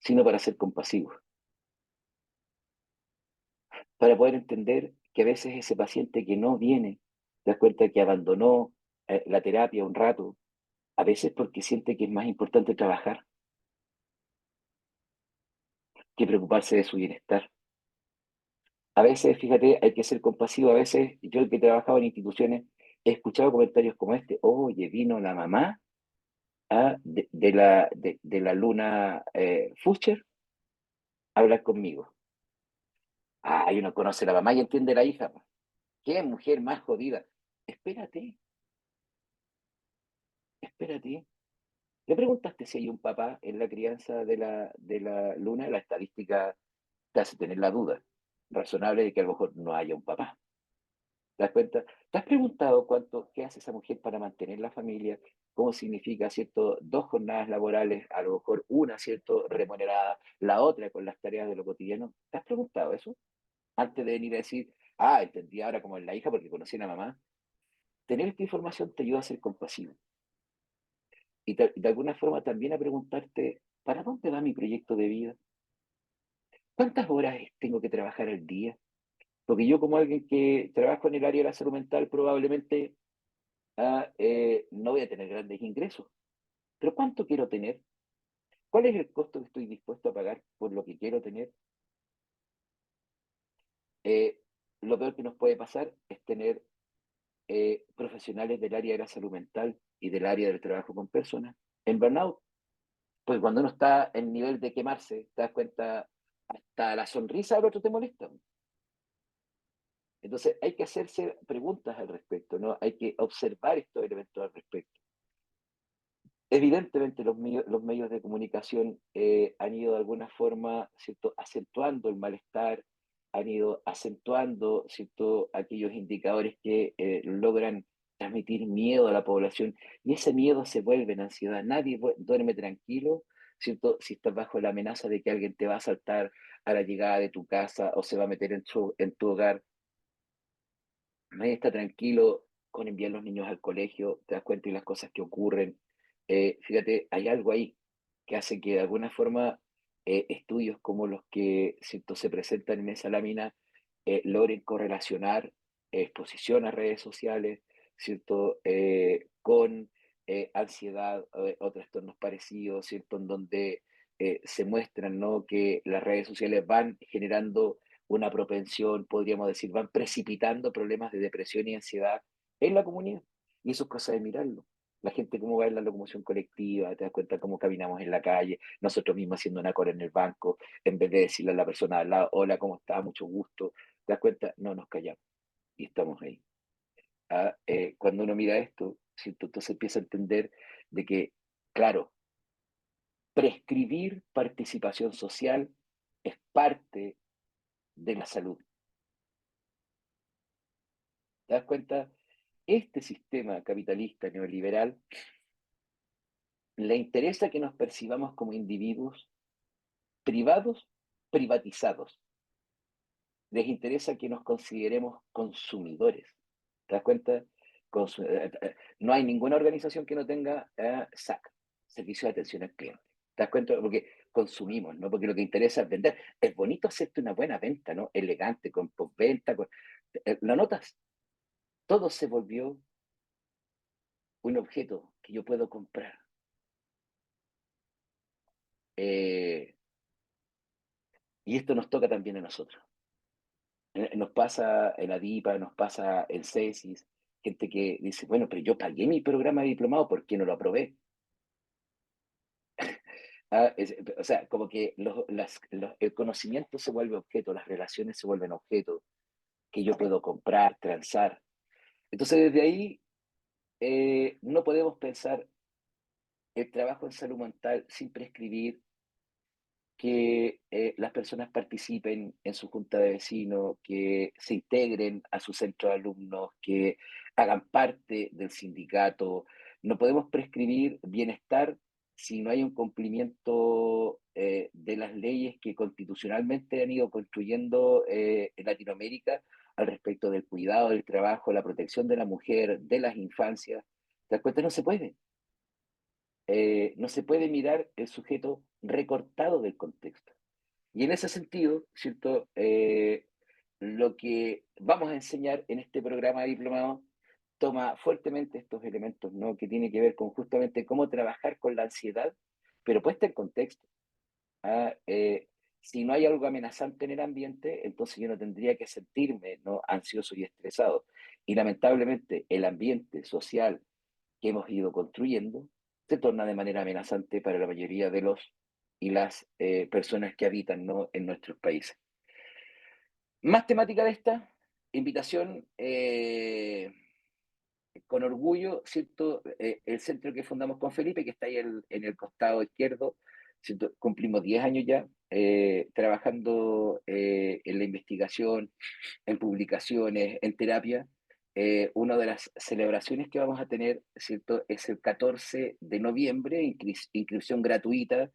sino para ser compasivos, para poder entender que a veces ese paciente que no viene, te das cuenta que abandonó la terapia un rato, a veces porque siente que es más importante trabajar que preocuparse de su bienestar. A veces, fíjate, hay que ser compasivo. A veces, yo que he trabajado en instituciones, he escuchado comentarios como este: oye, vino la mamá de la Luna Fuster a hablar conmigo. Ay, uno conoce a la mamá y entiende a la hija. Qué mujer más jodida. Espérate, espérate. ¿Le preguntaste si hay un papá en la crianza de la Luna? La estadística te hace tener la duda razonable de que a lo mejor no haya un papá. ¿Te das cuenta? ¿Te has preguntado qué hace esa mujer para mantener la familia? ¿Cómo significa, cierto, dos jornadas laborales, a lo mejor una, cierto, remunerada, la otra con las tareas de lo cotidiano? ¿Te has preguntado eso? Antes de venir a decir, entendí ahora como es la hija porque conocí a la mamá. Tener esta información te ayuda a ser compasivo. Y de alguna forma también a preguntarte, ¿para dónde va mi proyecto de vida? ¿Cuántas horas tengo que trabajar al día? Porque yo como alguien que trabajo en el área de la salud mental probablemente no voy a tener grandes ingresos. Pero ¿cuánto quiero tener? ¿Cuál es el costo que estoy dispuesto a pagar por lo que quiero tener? Eh, lo peor que nos puede pasar es tener profesionales del área de la salud mental y del área del trabajo con personas en burnout. Pues cuando uno está en nivel de quemarse, te das cuenta, hasta la sonrisa del otro te molesta. Entonces hay que hacerse preguntas al respecto, ¿no? Hay que observar estos elementos al respecto. Evidentemente los medios de comunicación han ido de alguna forma, ¿cierto?, acentuando el malestar, han ido acentuando, ¿cierto?, aquellos indicadores que logran transmitir miedo a la población, y ese miedo se vuelve en ansiedad. Nadie duerme tranquilo, ¿cierto?, si estás bajo la amenaza de que alguien te va a asaltar a la llegada de tu casa o se va a meter en tu hogar. Nadie está tranquilo con enviar los niños al colegio, te das cuenta de las cosas que ocurren. Fíjate, hay algo ahí que hace que de alguna forma estudios como los que, ¿cierto?, se presentan en esa lámina logren correlacionar exposición a redes sociales, ¿cierto?, con ansiedad o trastornos parecidos, ¿cierto?, en donde se muestran, ¿no?, que las redes sociales van generando una propensión, podríamos decir, van precipitando problemas de depresión y ansiedad en la comunidad. Y eso es cosa de mirarlo. La gente cómo va en la locomoción colectiva, te das cuenta cómo caminamos en la calle, nosotros mismos haciendo una cola en el banco, en vez de decirle a la persona de al lado, hola, ¿cómo está? Mucho gusto. Te das cuenta, no nos callamos y estamos ahí. Cuando uno mira esto, ¿cierto?, entonces empieza a entender de que, claro, prescribir participación social es parte de la salud. ¿Te das cuenta? Este sistema capitalista neoliberal le interesa que nos percibamos como individuos privados, privatizados. Les interesa que nos consideremos consumidores. ¿Te das cuenta? No hay ninguna organización que no tenga SAC, Servicio de Atención al Cliente. ¿Te das cuenta? Porque consumimos, ¿no? Porque lo que interesa es vender. Es bonito hacerte una buena venta, ¿no? Elegante, con postventa. ¿Lo notas? Todo se volvió un objeto que yo puedo comprar. Eh, y esto nos toca también a nosotros. Nos pasa en ADIPA, nos pasa en CESIS, gente que dice, bueno, pero yo pagué mi programa de diplomado, ¿por qué no lo aprobé? O sea, como que el conocimiento se vuelve objeto, las relaciones se vuelven objeto, que yo puedo comprar, transar. Entonces, desde ahí no podemos pensar el trabajo en salud mental sin prescribir que las personas participen en su junta de vecinos, que se integren a su centro de alumnos, que hagan parte del sindicato. No podemos prescribir bienestar si no hay un cumplimiento de las leyes que constitucionalmente han ido construyendo en Latinoamérica al respecto del cuidado, del trabajo, la protección de la mujer, de las infancias. ¿Te das cuenta? No se puede. No se puede mirar el sujeto recortado del contexto. Y en ese sentido, ¿cierto? Lo que vamos a enseñar en este programa de diplomado toma fuertemente estos elementos, ¿no? Que tiene que ver con justamente cómo trabajar con la ansiedad, pero puesta en contexto. ¿Ah? Si no hay algo amenazante en el ambiente, entonces yo no tendría que sentirme, ¿no? Ansioso y estresado. Y lamentablemente el ambiente social que hemos ido construyendo se torna de manera amenazante para la mayoría de los y las personas que habitan, ¿no? En nuestros países. Más temática de esta, invitación con orgullo, ¿cierto? El centro que fundamos con Felipe, que está ahí en el costado izquierdo, ¿cierto? Cumplimos 10 años ya trabajando en la investigación, en publicaciones, en terapia. Una de las celebraciones que vamos a tener, ¿cierto? Es el 14 de noviembre, inscripción gratuita,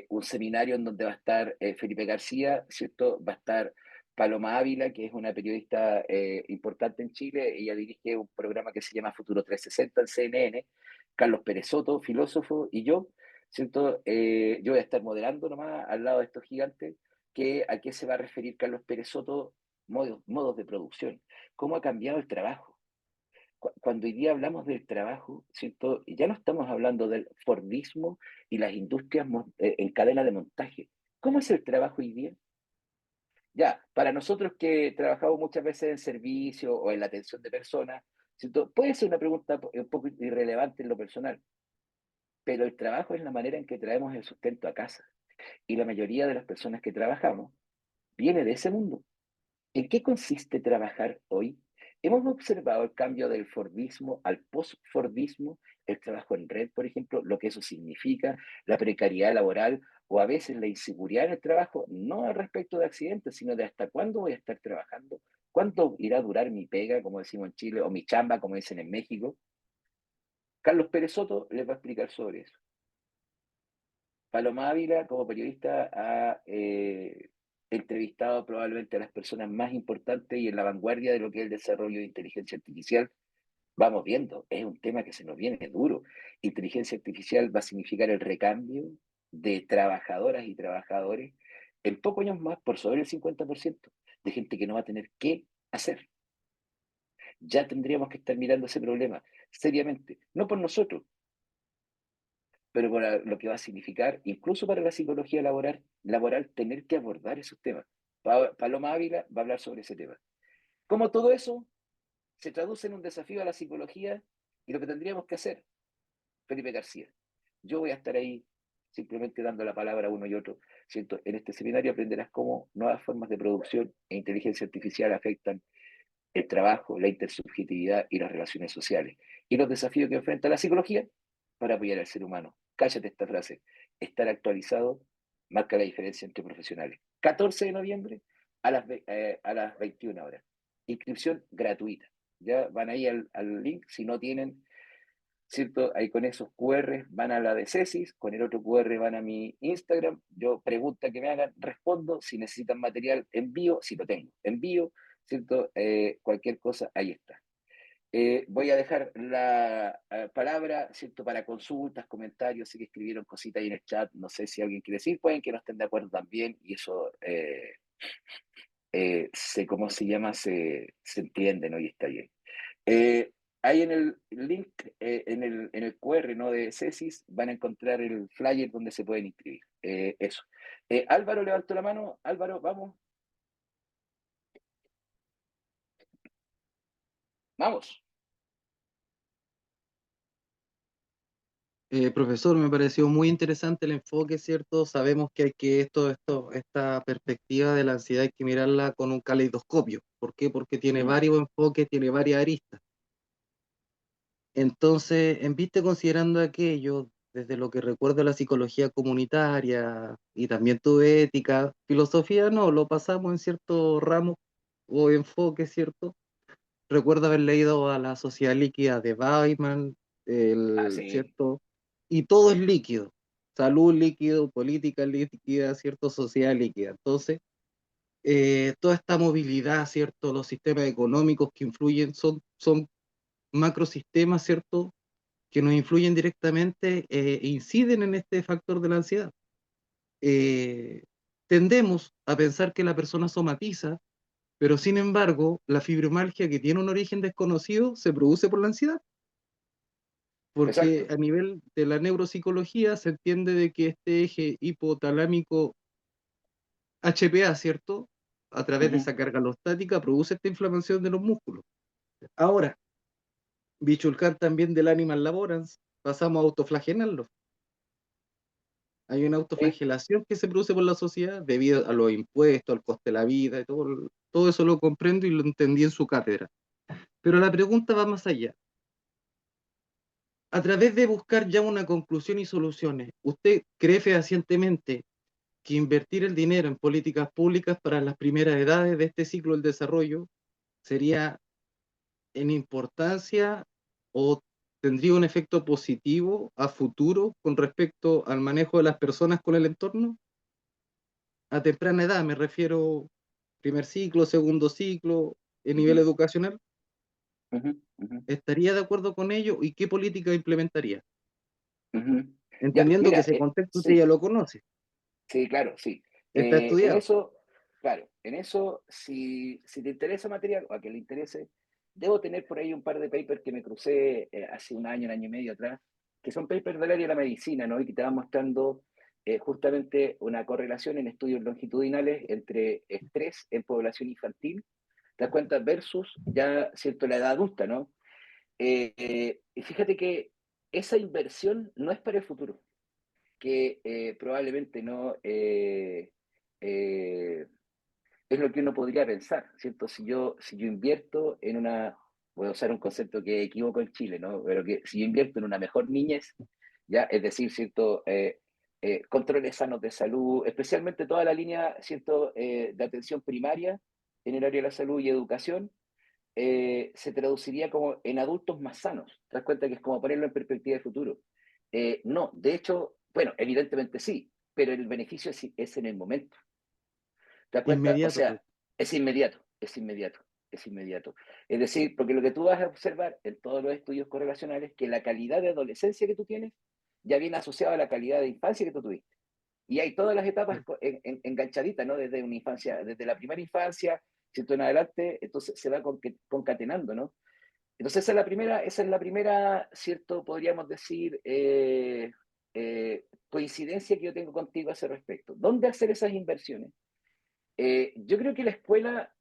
un seminario en donde va a estar Felipe García, ¿cierto? Va a estar Paloma Ávila, que es una periodista importante en Chile. Ella dirige un programa que se llama Futuro 360 en CNN. Carlos Pérez Soto, filósofo, y yo, ¿cierto? Yo voy a estar moderando nomás al lado de estos gigantes. ¿A qué se va a referir Carlos Pérez Soto? Modos de producción. ¿Cómo ha cambiado el trabajo? Cuando hoy día hablamos del trabajo, ¿cierto? Ya no estamos hablando del Fordismo y las industrias en cadena de montaje. ¿Cómo es el trabajo hoy día? Ya, para nosotros que trabajamos muchas veces en servicio o en la atención de personas, ¿cierto? Puede ser una pregunta un poco irrelevante en lo personal, pero el trabajo es la manera en que traemos el sustento a casa. Y la mayoría de las personas que trabajamos viene de ese mundo. ¿En qué consiste trabajar hoy? Hemos observado el cambio del Fordismo al post-Fordismo, el trabajo en red, por ejemplo, lo que eso significa, la precariedad laboral o a veces la inseguridad en el trabajo, no al respecto de accidentes, sino de hasta cuándo voy a estar trabajando, cuánto irá a durar mi pega, como decimos en Chile, o mi chamba, como dicen en México. Carlos Pérez Soto les va a explicar sobre eso. Paloma Ávila, como periodista, ha entrevistado probablemente a las personas más importantes y en la vanguardia de lo que es el desarrollo de inteligencia artificial. Vamos viendo, es un tema que se nos viene duro. Inteligencia artificial va a significar el recambio de trabajadoras y trabajadores en pocos años más por sobre el 50% de gente que no va a tener qué hacer. Ya tendríamos que estar mirando ese problema seriamente, no por nosotros, pero para lo que va a significar, incluso para la psicología laboral tener que abordar esos temas. Paloma Ávila va a hablar sobre ese tema. Cómo todo eso se traduce en un desafío a la psicología y lo que tendríamos que hacer, Felipe García. Yo voy a estar ahí simplemente dando la palabra a uno y otro. ¿Cierto? En este seminario aprenderás cómo nuevas formas de producción e inteligencia artificial afectan el trabajo, la intersubjetividad y las relaciones sociales. Y los desafíos que enfrenta la psicología para apoyar al ser humano. Cállate esta frase. Estar actualizado marca la diferencia entre profesionales. 14 de noviembre a las 21 horas. Inscripción gratuita. Ya van ahí al link. Si no tienen, ¿cierto? Ahí con esos QR van a la de Cesis, con el otro QR van a mi Instagram. Yo pregunta que me hagan, respondo. Si necesitan material, envío. Si lo tengo, envío. ¿Cierto? Cualquier cosa, ahí está. Voy a dejar la palabra, ¿cierto?, para consultas, comentarios, sé que escribieron cositas ahí en el chat, no sé si alguien quiere decir, pueden que no estén de acuerdo también, y eso ¿cómo se llama? Se entiende, ¿no? Y está bien. Eh, Ahí en el link, en el QR, ¿no?, de CESIS, van a encontrar el flyer donde se pueden inscribir. Eso. Álvaro levantó la mano. Álvaro, vamos. Vamos. Profesor, me pareció muy interesante el enfoque, ¿cierto? Sabemos que hay que esta perspectiva de la ansiedad hay que mirarla con un caleidoscopio. ¿Por qué? Porque tiene Ujú. varios enfoques, tiene varias aristas. Entonces, en vista considerando aquello, desde lo que recuerda la psicología comunitaria y también tuve ética, filosofía no, lo pasamos en ciertos ramos o enfoques, ¿cierto? Recuerdo haber leído a la sociedad líquida de Weidman, Ah, sí, ¿cierto? Y todo es líquido. Salud líquido, política líquida, ¿cierto? Sociedad líquida. Entonces, toda esta movilidad, ¿cierto? Los sistemas económicos que influyen son macrosistemas, ¿cierto? Que nos influyen directamente e inciden en este factor de la ansiedad. Eh, Tendemos a pensar que la persona somatiza, pero sin embargo, la fibromialgia que tiene un origen desconocido se produce por la ansiedad, porque exacto. a nivel de la neuropsicología se entiende de que este eje hipotalámico HPA, ¿cierto? A través de Ujú. esa carga alostática produce esta inflamación de los músculos. Ahora, Bichulcán también del animal laborans, pasamos a autoflagelarlo. Hay una Sí. autoflagelación que se produce por la sociedad debido a los impuestos, al coste de la vida y todo, todo eso lo comprendo y lo entendí en su cátedra. Pero la pregunta va más allá. A través de buscar ya una conclusión y soluciones, ¿usted cree fehacientemente que invertir el dinero en políticas públicas para las primeras edades de este ciclo del desarrollo sería en importancia o tendría un efecto positivo a futuro con respecto al manejo de las personas con el entorno? A temprana edad, me refiero primer ciclo, segundo ciclo, en nivel Ujú, educacional. ujú, ujú, ¿Estaría de acuerdo con ello y qué política implementaría? ujú. Ya, Entendiendo que mira, ese contexto usted sí. ya lo conoce, Sí, claro, sí. está En estudiado. eso, claro, en eso, si te interesa material o a que le interese, debo tener por ahí un par de papers que me crucé hace un año y medio atrás, que son papers del área de la medicina, ¿no? Y que te van mostrando justamente una correlación en estudios longitudinales entre estrés en población infantil, te das cuenta, versus ya, cierto, la edad adulta, ¿no? Y fíjate que esa inversión no es para el futuro, que probablemente no eh, es lo que uno podría pensar, ¿cierto? Si yo invierto en una, voy a usar un concepto que equivoco en Chile, ¿no? Pero que si yo invierto en una mejor niñez, ya, es decir, ¿cierto? Controles sanos de salud, especialmente toda la línea, ¿cierto? De atención primaria en el área de la salud y educación, se traduciría como en adultos más sanos. ¿Te das cuenta que es como ponerlo en perspectiva de futuro? No, de hecho, bueno, evidentemente sí, pero el beneficio es en el momento. ¿Te das cuenta? O Inmediato, pues. sea, es inmediato, es inmediato, es inmediato. Es decir, porque lo que tú vas a observar en todos los estudios correlacionales es que la calidad de adolescencia que tú tienes ya viene asociada a la calidad de infancia que tú tuviste. Y hay todas las etapas enganchaditas, ¿no? Desde una infancia, desde la primera infancia, ¿cierto? En adelante, entonces se va concatenando, ¿no? Entonces esa es la primera, ¿cierto? Podríamos decir, coincidencia que yo tengo contigo a ese respecto. ¿Dónde hacer esas inversiones? Yo creo que la escuela,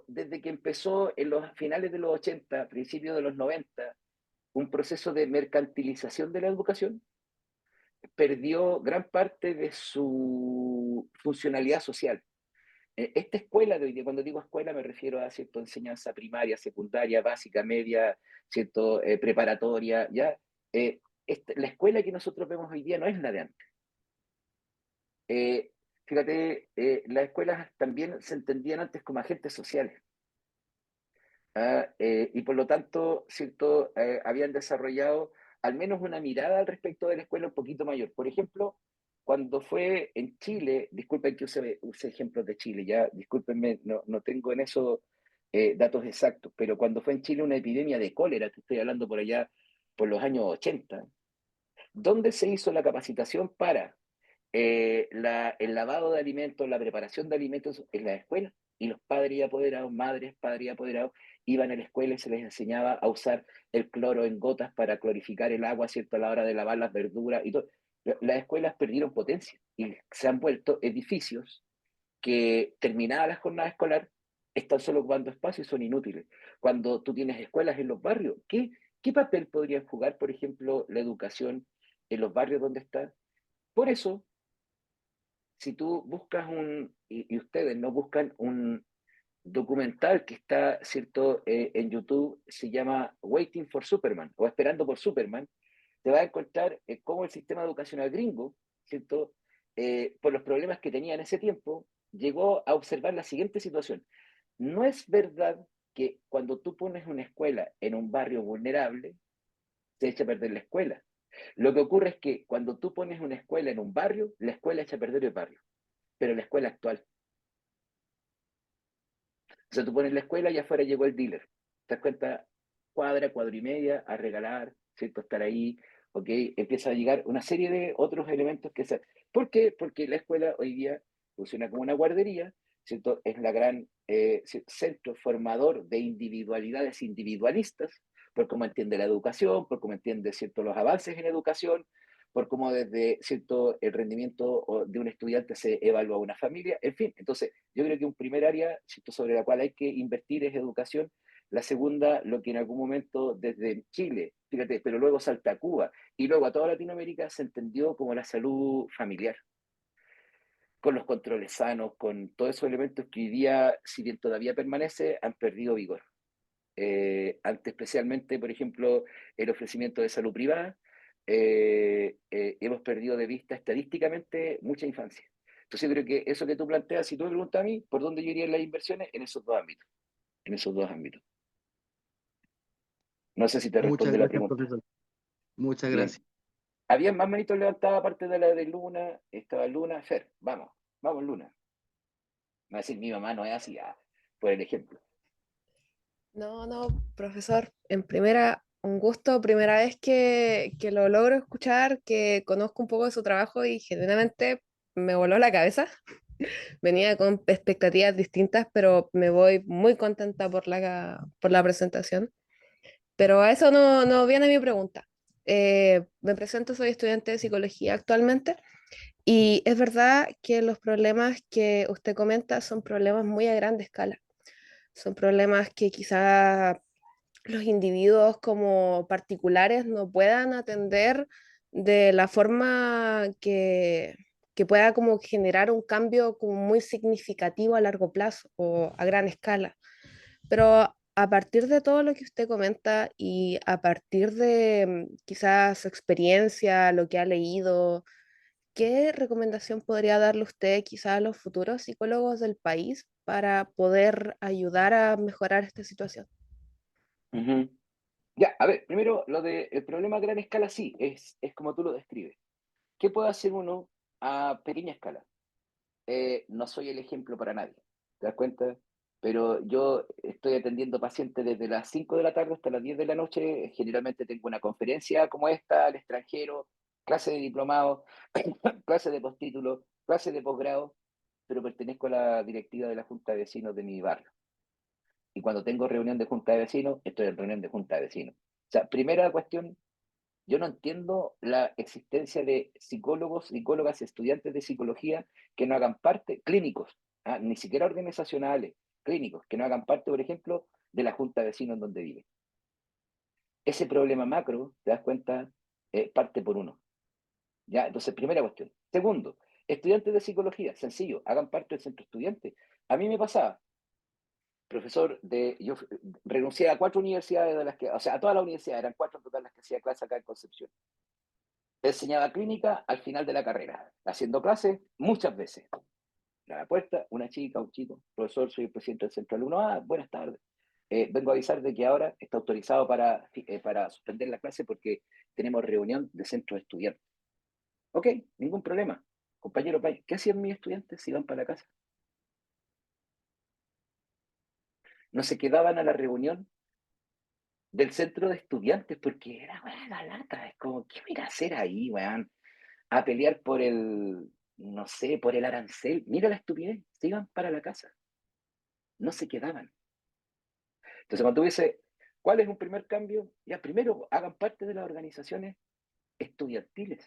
desde que empezó en los finales de los 80, principios de los 90, un proceso de mercantilización de la educación, perdió gran parte de su funcionalidad social. Esta escuela de hoy día, cuando digo escuela me refiero a cierto enseñanza primaria, secundaria, básica, media, cierto preparatoria, ya. La escuela que nosotros vemos hoy día no es la de antes. Eh, Fíjate, las escuelas también se entendían antes como agentes sociales. Y por lo tanto, cierto, habían desarrollado al menos una mirada al respecto de la escuela un poquito mayor. Por ejemplo, cuando fue en Chile, disculpen que use ejemplos de Chile, ya, discúlpenme, no tengo en eso datos exactos, pero cuando fue en Chile una epidemia de cólera, te estoy hablando por allá, por los años 80, ¿dónde se hizo la capacitación para el lavado de alimentos, la preparación de alimentos en la escuela? Y los padres y apoderados, madres, padres y apoderados, iban a la escuela y se les enseñaba a usar el cloro en gotas para clorificar el agua, ¿cierto? A la hora de lavar las verduras y todo. Las escuelas perdieron potencia y se han vuelto edificios que terminada la jornada escolar están solo ocupando espacio y son inútiles. Cuando tú tienes escuelas en los barrios, ¿qué papel podría jugar, por ejemplo, la educación en los barrios donde está? Por eso, si tú buscas y ustedes no buscan un documental que está, ¿cierto?, en YouTube, se llama Waiting for Superman, o Esperando por Superman, te vas a encontrar cómo el sistema educacional gringo, ¿cierto?, por los problemas que tenía en ese tiempo, llegó a observar la siguiente situación. No es verdad que cuando tú pones una escuela en un barrio vulnerable, se echa a perder la escuela. Lo que ocurre es que cuando tú pones una escuela en un barrio, la escuela echa a perder el barrio, pero la escuela actual. O sea, tú pones la escuela y afuera llegó el dealer. ¿Te das cuenta? Cuadra, cuadra y media, a regalar, ¿cierto? Estar ahí, ¿ok? Empieza a llegar una serie de otros elementos que se... ¿Por qué? Porque la escuela hoy día funciona como una guardería, ¿cierto? Es la gran centro formador de individualidades individualistas, por cómo entiende la educación, por cómo entiende, ¿cierto?, los avances en educación, por cómo desde cierto el rendimiento de un estudiante se evalúa una familia, en fin. Entonces, yo creo que un primer área, ¿cierto?, sobre la cual hay que invertir es educación. La segunda, lo que en algún momento desde Chile, fíjate, pero luego salta a Cuba y luego a toda Latinoamérica se entendió como la salud familiar, con los controles sanos, con todos esos elementos que hoy día, si bien todavía permanece, han perdido vigor. Ante especialmente, por ejemplo, el ofrecimiento de salud privada, hemos perdido de vista estadísticamente mucha infancia. Entonces yo creo que eso que tú planteas, si tú me preguntas a mí, ¿por dónde yo iría en las inversiones? En esos dos ámbitos, en esos dos ámbitos. No sé si te Muchas responde la gracias, pregunta. profesor. Muchas Bien. gracias. ¿Había más manitos levantadas aparte de la de Luna? Estaba Luna. Fer, vamos Luna. Me va a decir, mi mamá no es así, por el ejemplo. No, no, profesor, en primera, un gusto, primera vez que lo logro escuchar, que conozco un poco de su trabajo y genuinamente me voló la cabeza. Venía con expectativas distintas, pero me voy muy contenta por la presentación. Pero a eso no viene mi pregunta. Me presento, soy estudiante de psicología actualmente y es verdad que los problemas que usted comenta son problemas muy a grande escala. Son problemas que quizá los individuos como particulares no puedan atender de la forma que pueda como generar un cambio como muy significativo a largo plazo o a gran escala. Pero a partir de todo lo que usted comenta y a partir de quizás su experiencia, lo que ha leído, ¿qué recomendación podría darle usted quizás a los futuros psicólogos del país para poder ayudar a mejorar esta situación? Uh-huh. Ya, a ver, primero, el problema a gran escala sí, es como tú lo describes. ¿Qué puede hacer uno a pequeña escala? No soy el ejemplo para nadie, ¿te das cuenta? Pero yo estoy atendiendo pacientes desde las 5 de la tarde hasta las 10 de la noche. Generalmente tengo una conferencia como esta al extranjero, clase de diplomado, clase de postítulo, clase de posgrado, pero pertenezco a la directiva de la Junta de Vecinos de mi barrio. Y cuando tengo reunión de Junta de Vecinos, estoy en reunión de Junta de Vecinos. O sea, primera cuestión, yo no entiendo la existencia de psicólogos, psicólogas, estudiantes de psicología que no hagan parte, clínicos, ni siquiera organizacionales, clínicos, que no hagan parte, por ejemplo, de la junta de vecinos donde viven. Ese problema macro, te das cuenta, parte por uno. ¿Ya? Entonces, primera cuestión. Segundo, estudiantes de psicología, sencillo, hagan parte del centro estudiante. A mí me pasaba, yo renuncié a 4 universidades de las que, o sea, a todas las universidades, eran 4 en total las que hacía clase acá en Concepción. Enseñaba clínica al final de la carrera, haciendo clases muchas veces. A la puerta, una chica, un chico, profesor, soy el presidente del centro alumno. Buenas tardes. Vengo a avisar de que ahora está autorizado para suspender la clase porque tenemos reunión de centro de estudiantes. Ok, ningún problema. Compañero, ¿qué hacían mis estudiantes si van para la casa? no se quedaban a la reunión del centro de estudiantes porque era, weón, la lata. Es como, ¿qué voy a ir a hacer ahí, weón? A pelear por el, no sé, por el arancel. Mira la estupidez, se iban para la casa, no se quedaban. Entonces, cuando tú dices, ¿cuál es un primer cambio? Ya, primero, hagan parte de las organizaciones estudiantiles.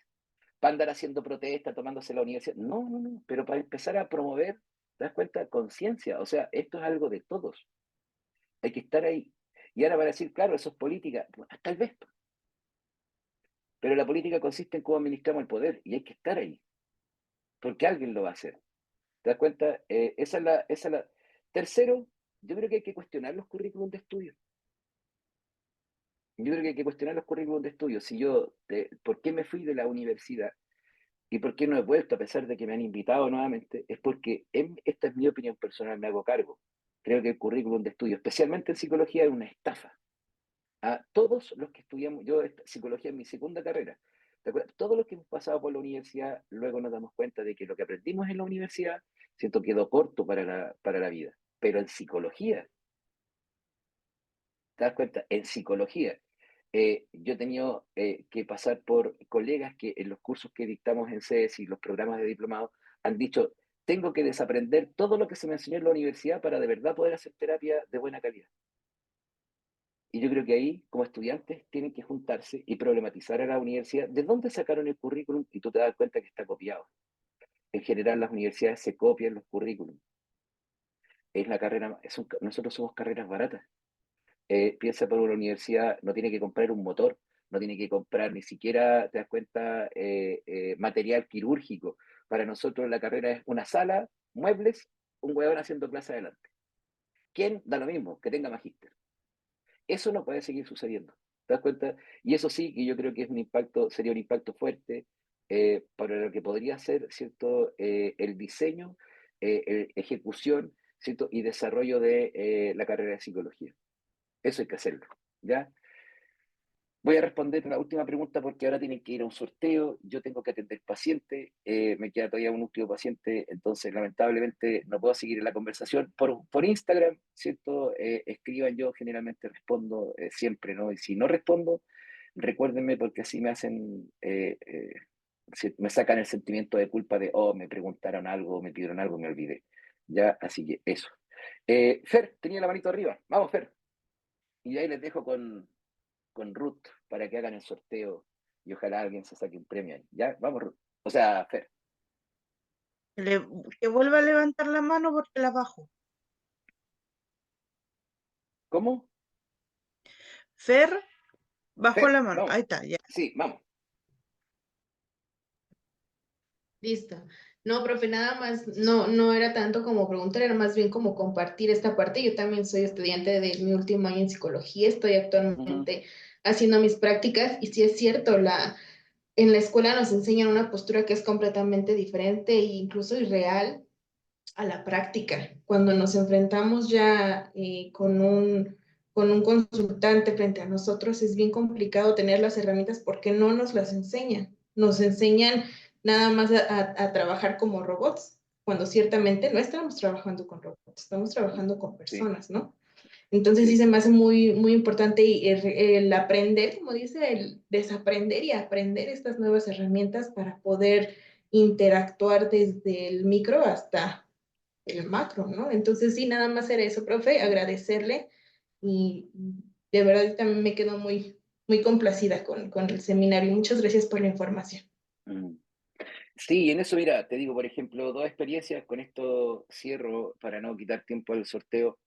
Para andar haciendo protestas, tomándose la universidad. No, no, no, pero para empezar a promover, ¿te das cuenta? Conciencia. O sea, esto es algo de todos. Hay que estar ahí. Y ahora van a decir, claro, eso es política. Tal vez. Pero la política consiste en cómo administramos el poder y hay que estar ahí. Porque alguien lo va a hacer. ¿Te das cuenta? Esa es la. Tercero, yo creo que hay que cuestionar los currículums de estudio. Yo creo que hay que cuestionar los currículums de estudio. Si yo, ¿por qué me fui de la universidad y por qué no he vuelto a pesar de que me han invitado nuevamente? Es porque esta es mi opinión personal, me hago cargo. Creo que el currículum de estudio, especialmente en psicología, es una estafa. A todos los que estudiamos, yo psicología es mi segunda carrera, todos los que hemos pasado por la universidad, luego nos damos cuenta de que lo que aprendimos en la universidad, siento, quedó corto para la vida. Pero en psicología, ¿te das cuenta? En psicología. Yo he tenido que pasar por colegas que en los cursos que dictamos en CES y los programas de diplomado han dicho, tengo que desaprender todo lo que se me enseñó en la universidad para de verdad poder hacer terapia de buena calidad. Y yo creo que ahí, como estudiantes, tienen que juntarse y problematizar a la universidad de dónde sacaron el currículum y tú te das cuenta que está copiado. En general, las universidades se copian los currículums. Es la carrera, nosotros somos carreras baratas. Piensa por una universidad, no tiene que comprar un motor, no tiene que comprar ni siquiera, te das cuenta, material quirúrgico. Para nosotros la carrera es una sala, muebles, un huevón haciendo clase adelante. ¿Quién? Da lo mismo, que tenga magíster. Eso no puede seguir sucediendo. ¿Te das cuenta? Y eso sí que yo creo que es un impacto, sería un impacto fuerte para lo que podría ser, ¿cierto? El diseño, ejecución, ¿cierto? Y desarrollo de la carrera de psicología. Eso hay que hacerlo, ¿ya? Voy a responder la última pregunta porque ahora tienen que ir a un sorteo, yo tengo que atender paciente, me queda todavía un último paciente, entonces lamentablemente no puedo seguir en la conversación por Instagram, ¿cierto? Escriban, yo generalmente respondo siempre, ¿no? Y si no respondo, recuérdenme porque así me hacen, me sacan el sentimiento de culpa de, oh, me preguntaron algo, me pidieron algo, me olvidé, ¿ya? Así que eso. Fer, tenía la manito arriba, vamos Fer. Y ahí les dejo con Ruth para que hagan el sorteo y ojalá alguien se saque un premio ahí. ¿Ya? Vamos, Ruth. O sea, Fer. Que vuelva a levantar la mano porque la bajo. ¿Cómo? Fer, bajó Fer, la mano. vamos. Ahí está, ya. Sí, vamos. Listo. No, profe, nada más, no era tanto como preguntar, era más bien como compartir esta parte. Yo también soy estudiante de mi último año en psicología, estoy actualmente haciendo mis prácticas y sí es cierto, en la escuela nos enseñan una postura que es completamente diferente e incluso irreal a la práctica. Cuando nos enfrentamos ya con un consultante frente a nosotros, es bien complicado tener las herramientas porque no nos las enseñan. Nos enseñan nada más a trabajar como robots, cuando ciertamente no estamos trabajando con robots, estamos trabajando con Sí, personas, ¿no? Entonces sí sí. se me hace muy, muy importante el aprender, como dice, el desaprender y aprender estas nuevas herramientas para poder interactuar desde el micro hasta el macro, ¿no? Entonces sí, nada más era eso, profe, agradecerle y de verdad también me quedo muy, muy complacida con el seminario. Muchas gracias por la información. Mm. Sí, en eso, mira, te digo, por ejemplo, dos experiencias, con esto cierro para no quitar tiempo al sorteo.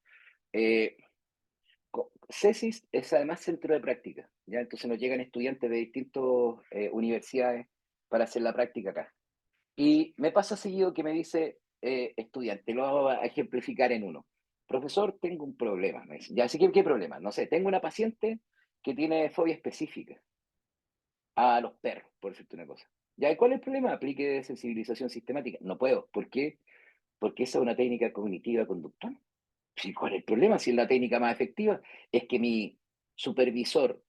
CESIS es además centro de práctica, ¿ya? Entonces nos llegan estudiantes de distintas universidades para hacer la práctica acá. Y me pasa seguido que me dice estudiante, lo voy a ejemplificar en uno. Profesor, tengo un problema. Me dice, ya, así que, ¿qué problema? No sé, tengo una paciente que tiene fobia específica a los perros, por decirte una cosa. ¿Ya? ¿Y cuál es el problema? Aplique de sensibilización sistemática. No puedo. ¿Por qué? Porque esa es una técnica cognitiva conductual. Sí, ¿cuál es el problema? Si es la técnica más efectiva, es que mi supervisor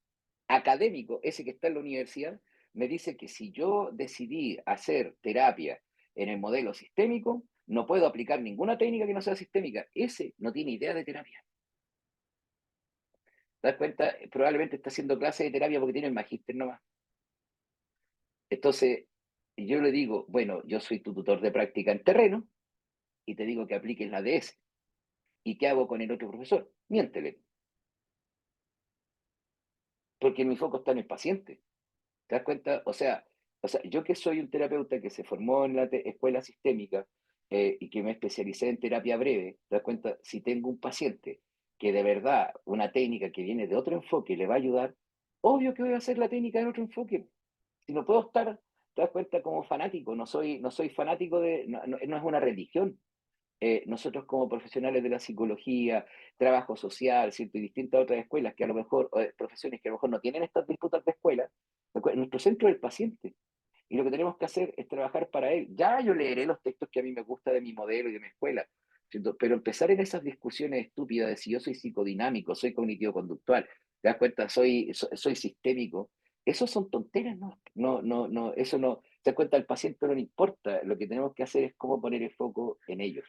académico, ese que está en la universidad, me dice que si yo decidí hacer terapia en el modelo sistémico, no puedo aplicar ninguna técnica que no sea sistémica. Ese no tiene idea de terapia. ¿Te das cuenta? Probablemente está haciendo clase de terapia porque tiene el magíster nomás. Entonces, yo le digo, bueno, yo soy tu tutor de práctica en terreno y te digo que apliques la DS. ¿Y qué hago con el otro profesor? Miéntele. Porque mi foco está en el paciente. ¿Te das cuenta? O sea, yo que soy un terapeuta que se formó en la escuela sistémica y que me especialicé en terapia breve, ¿te das cuenta? Si tengo un paciente que de verdad una técnica que viene de otro enfoque le va a ayudar, obvio que voy a hacer la técnica en otro enfoque. Si no puedo estar, te das cuenta, como fanático, no soy fanático no es una religión. Nosotros como profesionales de la psicología, trabajo social, ¿cierto? Y distintas otras escuelas que a lo mejor, profesiones que a lo mejor no tienen estas disputas de escuela, nuestro centro es el paciente. Y lo que tenemos que hacer es trabajar para él. Ya yo leeré los textos que a mí me gusta de mi modelo y de mi escuela, ¿cierto? Pero empezar en esas discusiones estúpidas de si yo soy psicodinámico, soy cognitivo-conductual, te das cuenta, soy sistémico, eso son tonteras, ¿no? No, eso no, te das cuenta, al paciente no le importa, lo que tenemos que hacer es cómo poner el foco en ellos.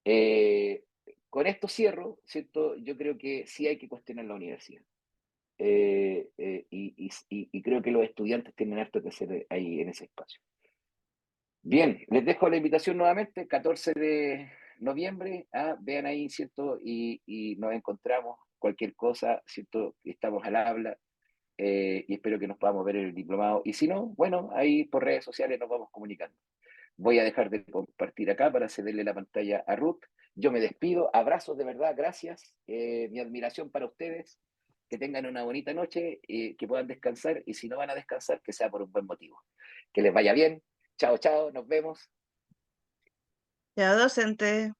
Eh, con esto cierro, ¿cierto? Yo creo que sí hay que cuestionar la universidad. Y creo que los estudiantes tienen harto que hacer ahí en ese espacio. Bien, les dejo la invitación nuevamente, 14 de noviembre, vean ahí, ¿cierto? Y nos encontramos, cualquier cosa, ¿cierto? Estamos al habla y espero que nos podamos ver en el diplomado. Y si no, bueno, ahí por redes sociales nos vamos comunicando. Voy a dejar de compartir acá para cederle la pantalla a Ruth. Yo me despido. Abrazos de verdad, gracias. Mi admiración para ustedes. Que tengan una bonita noche, que puedan descansar y si no van a descansar, que sea por un buen motivo. Que les vaya bien. Chao, chao, nos vemos. Ya, docente.